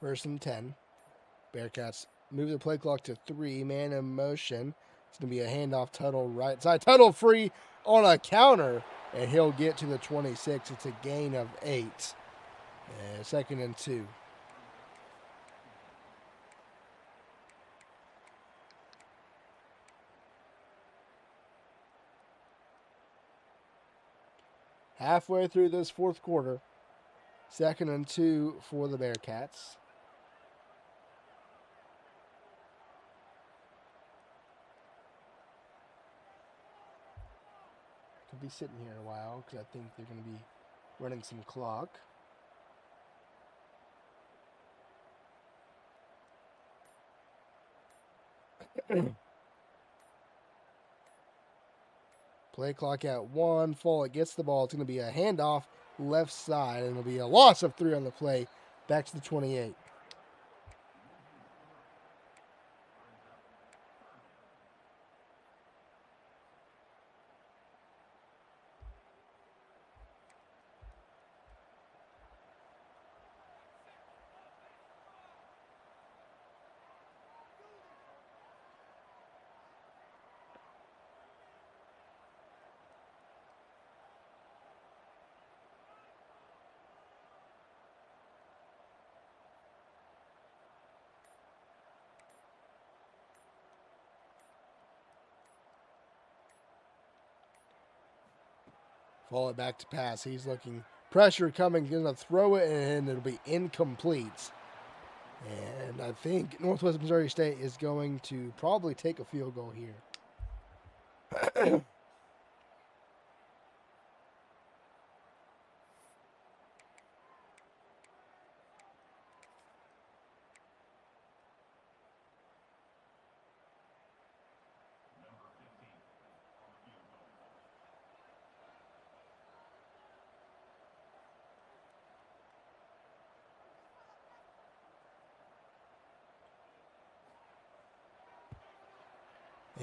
A: First and 10. Bearcats move the play clock to 3. Man in motion. It's going to be a handoff. Tuttle right side. Tuttle free on a counter, and he'll get to the 26. It's a gain of 8. Second and 2. Halfway through this fourth quarter. Second and 2 for the Bearcats. Could be sitting here a while because I think they're going to be running some clock. Play clock at 1. Follett gets the ball. It's going to be a handoff left side, and it'll be a loss of 3 on the play. Back to the 28. Follett back to pass. He's looking. Pressure coming. Going to throw it, and it'll be incomplete. And I think Northwest Missouri State is going to probably take a field goal here.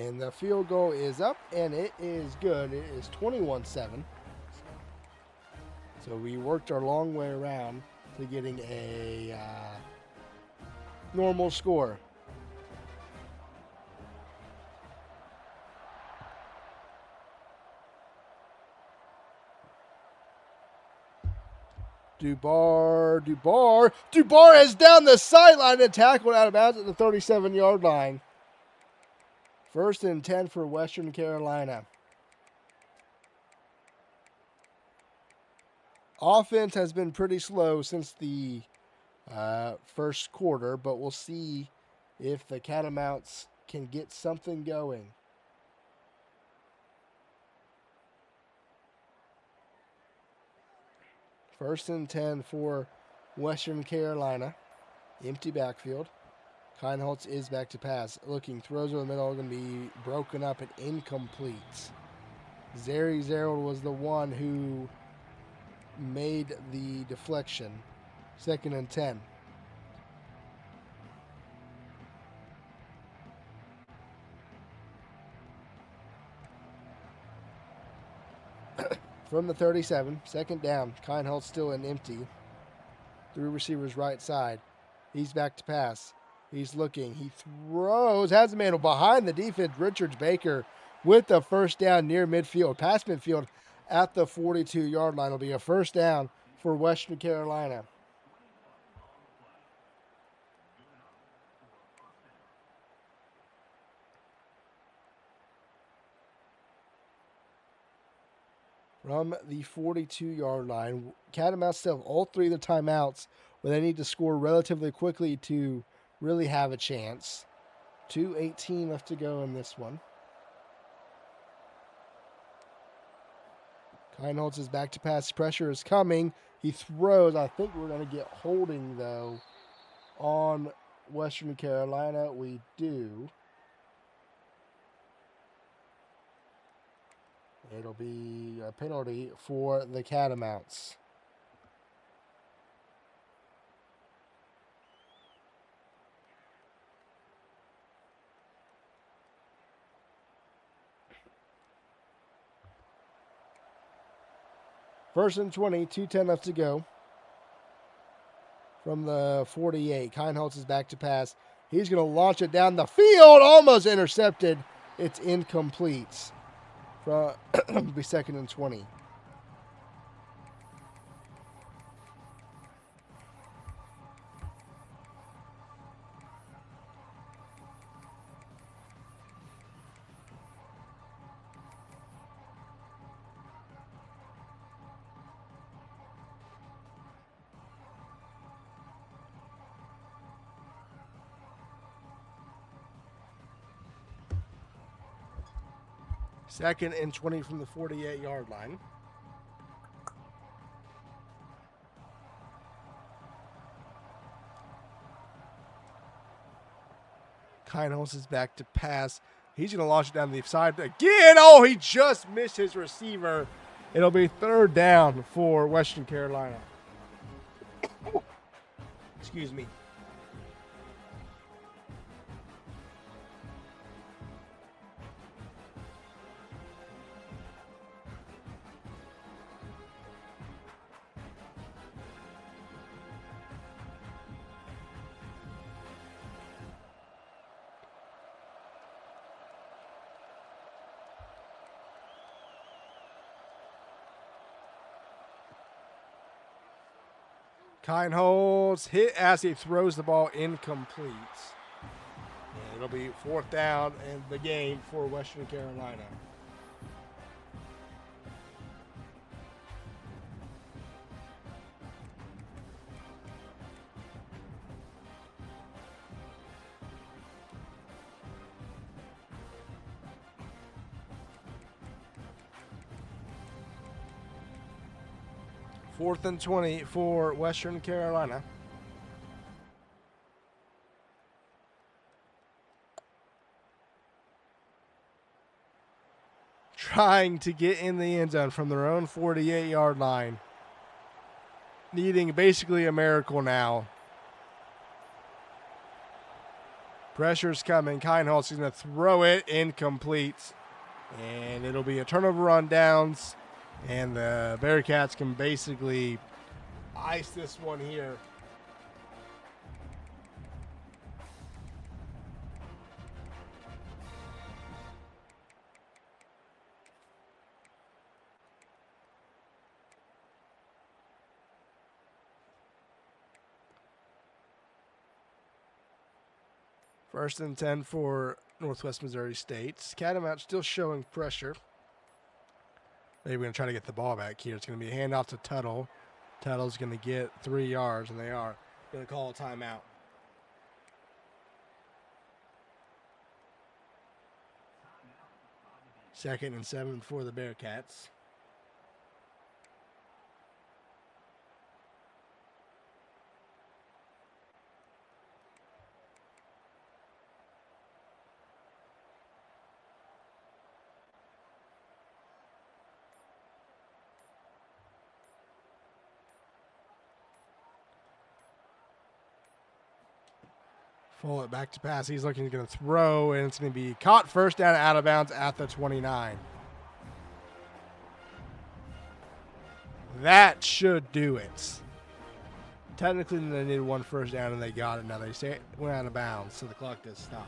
A: And the field goal is up, and it is good. It is 21-7. So we worked our long way around to getting a normal score. Dubar is down the sideline and tackled out of bounds at the 37-yard line. 1st and 10 for Western Carolina. Offense has been pretty slow since the first quarter, but we'll see if the Catamounts can get something going. First and 10 for Western Carolina. Empty backfield. Keinholz is back to pass. Looking, throws over the middle, going to be broken up and incomplete. Zary Zerold was the one who made the deflection. 2nd and 10. From the 37, 2nd down. Keinholz still in empty. 3 receivers right side. He's back to pass. He's looking. He throws. Has a man behind the defense. Richards Baker with the 1st down near midfield. Past midfield at the 42-yard line. Will be a 1st down for Western Carolina. From the 42-yard line, Catamounts still have all 3 of the timeouts, but they need to score relatively quickly to really have a chance. 2:18 left to go in this one. Keinholz is back to pass. Pressure is coming. He throws. I think we're going to get holding, though, on Western Carolina. We do. It'll be a penalty for the Catamounts. First and 20, 2:10 left to go. From the 48, Keinholz is back to pass. He's going to launch it down the field, almost intercepted. It's incomplete. From be 2nd and 20. Second and 20 from the 48-yard line. Keinholz is back to pass. He's going to launch it down the side again. Oh, he just missed his receiver. It'll be 3rd down for Western Carolina. Excuse me. Keinholz hit as he throws the ball incomplete. And it'll be 4th down in the game for Western Carolina. Fourth and 20 for Western Carolina. Trying to get in the end zone from their own 48-yard line. Needing basically a miracle now. Pressure's coming. Keinholz is going to throw it incomplete. And it'll be a turnover on downs. And the Bearcats can basically ice this one here. First and 10 for Northwest Missouri State. Catamount still showing pressure. Maybe we're going to try to get the ball back here. It's going to be a handoff to Tuttle. Tuttle's going to get 3 yards, and they are going to call a timeout. Second and 7 for the Bearcats. Pull it back to pass. He's going to throw, and it's going to be caught first down out of bounds at the 29. That should do it. Technically, they needed 1 first down, and they got it. Now they say it went out of bounds, so the clock does stop.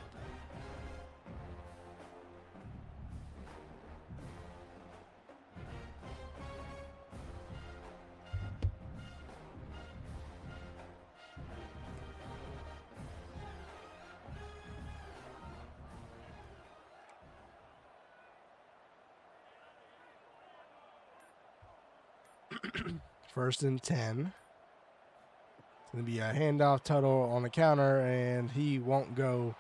A: First and 10. It's going to be a handoff. Tuttle on the counter, and he won't go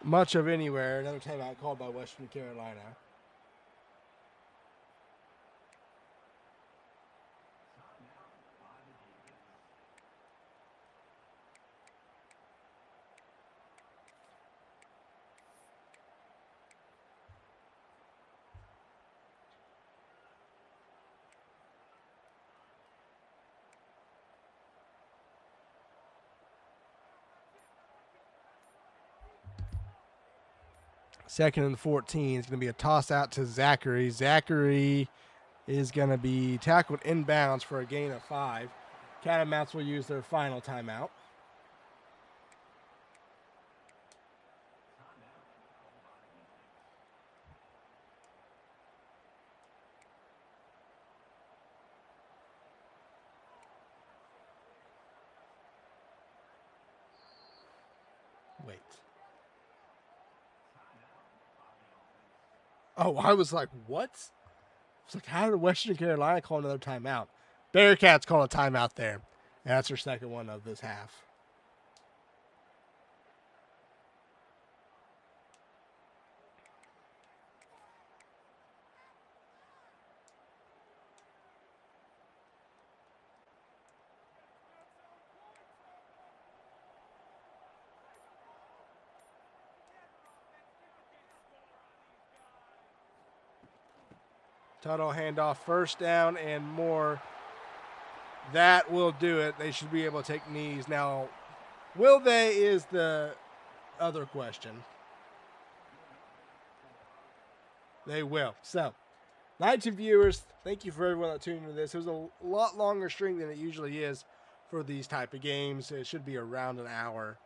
A: much of anywhere. Another timeout called by Western Carolina. Second and 14 is going to be a toss out to Zachary. Zachary is going to be tackled inbounds for a gain of 5. Catamounts will use their final timeout. Wait. Oh, I was like, what? It's like, how did Western Carolina call another timeout? Bearcats call a timeout there. And that's their second one of this half. Tuttle handoff, first down and more. That will do it. They should be able to take knees. Now, will they is the other question. They will. So, night viewers, thank you for everyone that tuned into this. It was a lot longer stream than it usually is for these type of games. It should be around an hour.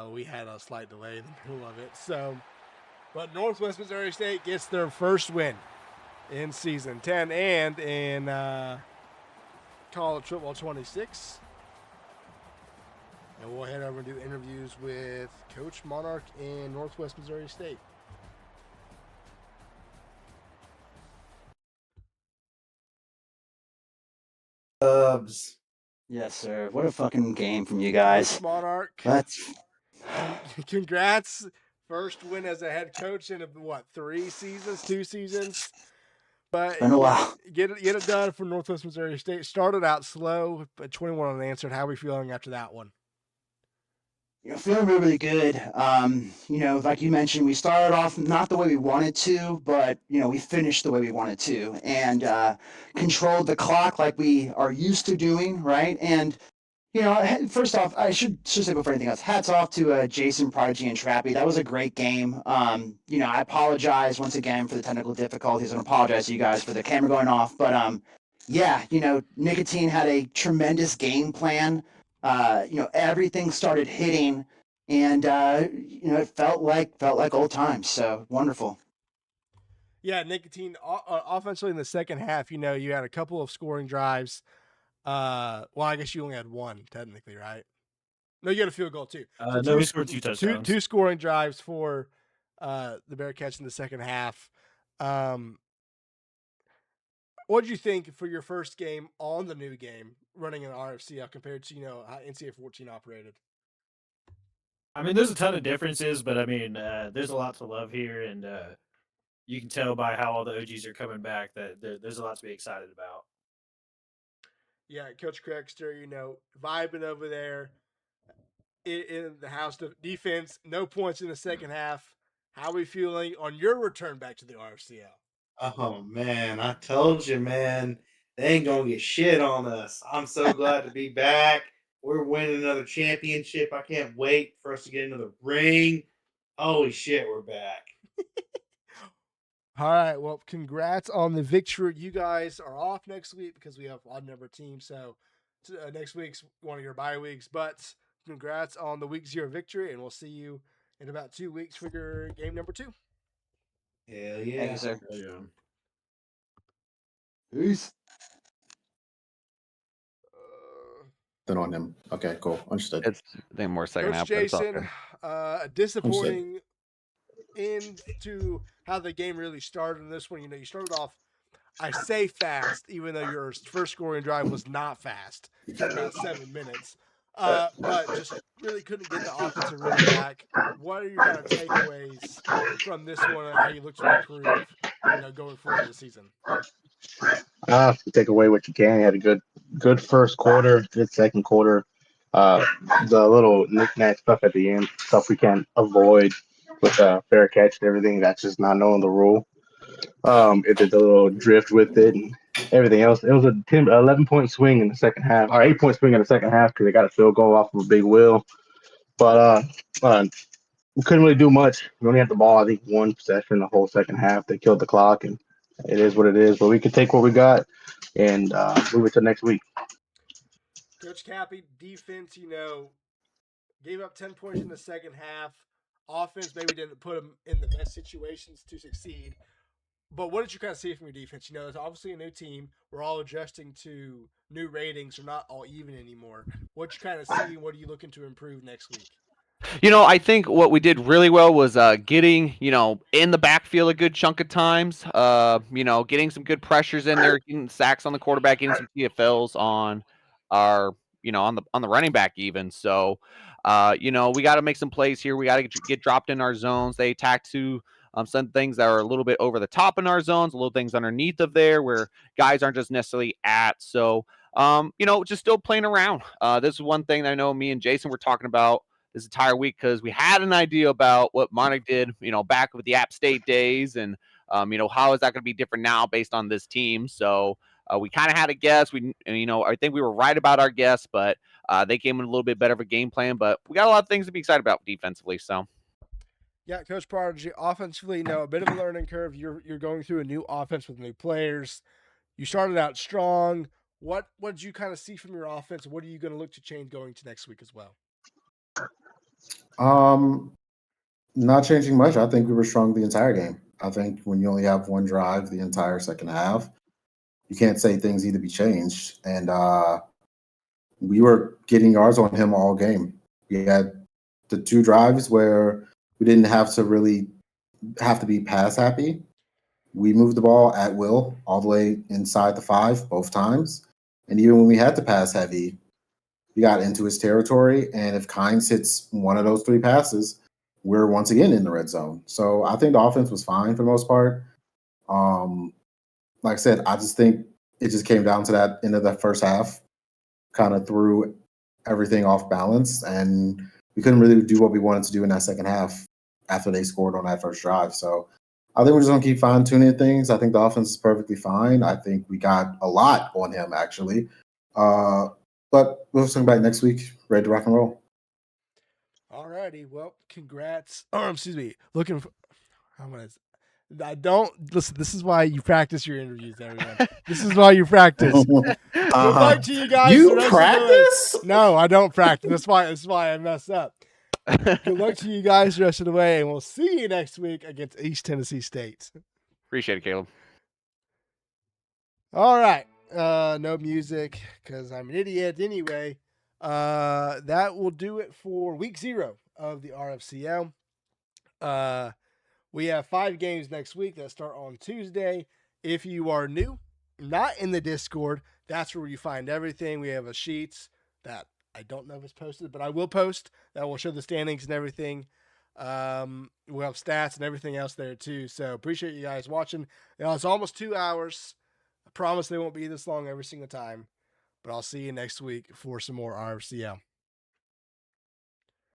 A: We had a slight delay in the middle of it. So, but Northwest Missouri State gets their first win in season 10 and in college football 26. And we'll head over and do interviews with Coach Monarch in Northwest Missouri State.
C: Cubs. Yes, sir. What a fucking game from you guys.
A: Coach Monarch,
C: That's
A: congrats. First win as a head coach in, 2 seasons? But
C: been a while.
A: Get it done for Northwest Missouri State. Started out slow, but 21 unanswered. How are we feeling after that one?
C: Feeling really, really good. Like you mentioned, we started off not the way we wanted to, but, we finished the way we wanted to and controlled the clock like we are used to doing, right? And, First off, I should say before anything else, hats off to Jason, Prodigy, and Trappy. That was a great game. I apologize once again for the technical difficulties and apologize to you guys for the camera going off. But yeah, Nicotine had a tremendous game plan. Everything started hitting, and it felt like old times. So wonderful.
A: Yeah, Nicotine offensively in the second half, you had a couple of scoring drives. Well, I guess you only had one technically, right? No, you had a field goal too.
D: No, we scored 2 touchdowns.
A: Two scoring drives for the Bearcats in the second half. What did you think for your first game on the new game, running an RFCL compared to how NCAA 14 operated?
D: I mean, there's a ton of differences, but I mean, there's a lot to love here, and you can tell by how all the OGs are coming back that there's a lot to be excited about.
A: Yeah, Coach Crexter, vibing over there in the house defense. No points in the second half. How are we feeling on your return back to the RFCL?
B: Oh man, I told you, man, they ain't gonna get shit on us. I'm so glad to be back. We're winning another championship. I can't wait for us to get into the ring. Holy shit, we're back.
A: All right. Well, congrats on the victory. You guys are off next week because we have odd number teams. So next week's one of your bye weeks. But congrats on the week 0 victory, and we'll see you in about 2 weeks for your game number 2.
B: Hell yeah.
C: Thank you, sir.
D: Yeah.
C: Peace.
G: On him. Okay, cool. Understood.
F: It's I think more second
A: Coach
F: half. But it's all
A: Jason,
F: good.
A: a disappointing into how the game really started in this one. You started off, I say fast, even though your first scoring drive was not fast. It took about 7 minutes. But just really couldn't get the offensive rhythm back. What are your kind of takeaways from this one and how you look to improve, going forward this season?
E: Take away what you can. You had a good first quarter, good second quarter. The little knick-knack stuff at the end, stuff we can't avoid with fair catch and everything. That's just not knowing the rule. It did the little drift with it and everything else. It was a 11-point swing in the second half, or 8-point swing in the second half because they got a field goal off of a big wheel. But we couldn't really do much. We only had the ball, I think, one possession the whole second half. They killed the clock, and it is what it is. But we could take what we got and move it to next week.
A: Coach Cappy, defense, gave up 10 points in the second half. Offense maybe didn't put them in the best situations to succeed. But what did you kind of see from your defense? It's obviously a new team. We're all adjusting to new ratings. We're not all even anymore. What you kind of see? What are you looking to improve next week?
F: I think what we did really well was getting, in the backfield a good chunk of times. Getting some good pressures in there, getting sacks on the quarterback, getting some TFLs on our, on the running back even. So, we got to make some plays here. We got to get dropped in our zones. They attack to some things that are a little bit over the top in our zones, a little things underneath of there where guys aren't just necessarily at. So, just still playing around. This is one thing that I know me and Jason were talking about this entire week because we had an idea about what Monarch did, back with the App State days, and how is that going to be different now based on this team. So we kind of had a guess. I think we were right about our guess, but they came in a little bit better of a game plan. But we got a lot of things to be excited about defensively. So.
A: Yeah, Coach Prodigy, offensively, a bit of a learning curve. You're going through a new offense with new players. You started out strong. What did you kind of see from your offense? What are you going to look to change going to next week as well?
G: Not changing much. I think we were strong the entire game. I think when you only have one drive the entire second half, you can't say things need to be changed. And we were getting yards on him all game. We had the 2 drives where we didn't have to be pass happy. We moved the ball at will all the way inside the 5 both times. And even when we had to pass heavy, we got into his territory. And if Kynes hits one of those 3 passes, we're once again in the red zone. So I think the offense was fine for the most part. Like I said, I just think it just came down to that end of the first half, kind of threw everything off balance, and we couldn't really do what we wanted to do in that second half after they scored on that first drive. So I think we're just going to keep fine-tuning things. I think the offense is perfectly fine. I think we got a lot on him, actually. But we'll swing back next week, ready to rock and roll.
A: All righty. Well, congrats. Or excuse me. Looking for. I don't listen. This is why you practice your interviews, everyone. This is why you practice. Good luck to you guys.
G: You
A: the rest
G: practice?
A: Of the way. No, I don't practice. That's why I mess up. Good luck to you guys the rest of the way, and we'll see you next week against East Tennessee State.
F: Appreciate it, Caleb.
A: All right. No music because I'm an idiot. Anyway, that will do it for week 0 of the RFCL. We have 5 games next week that start on Tuesday. If you are new, not in the Discord, that's where you find everything. We have a sheet that I don't know if it's posted, but I will post that will show the standings and everything. We'll have stats and everything else there too. So appreciate you guys watching. It's almost 2 hours. I promise they won't be this long every single time, but I'll see you next week for some more RFCL.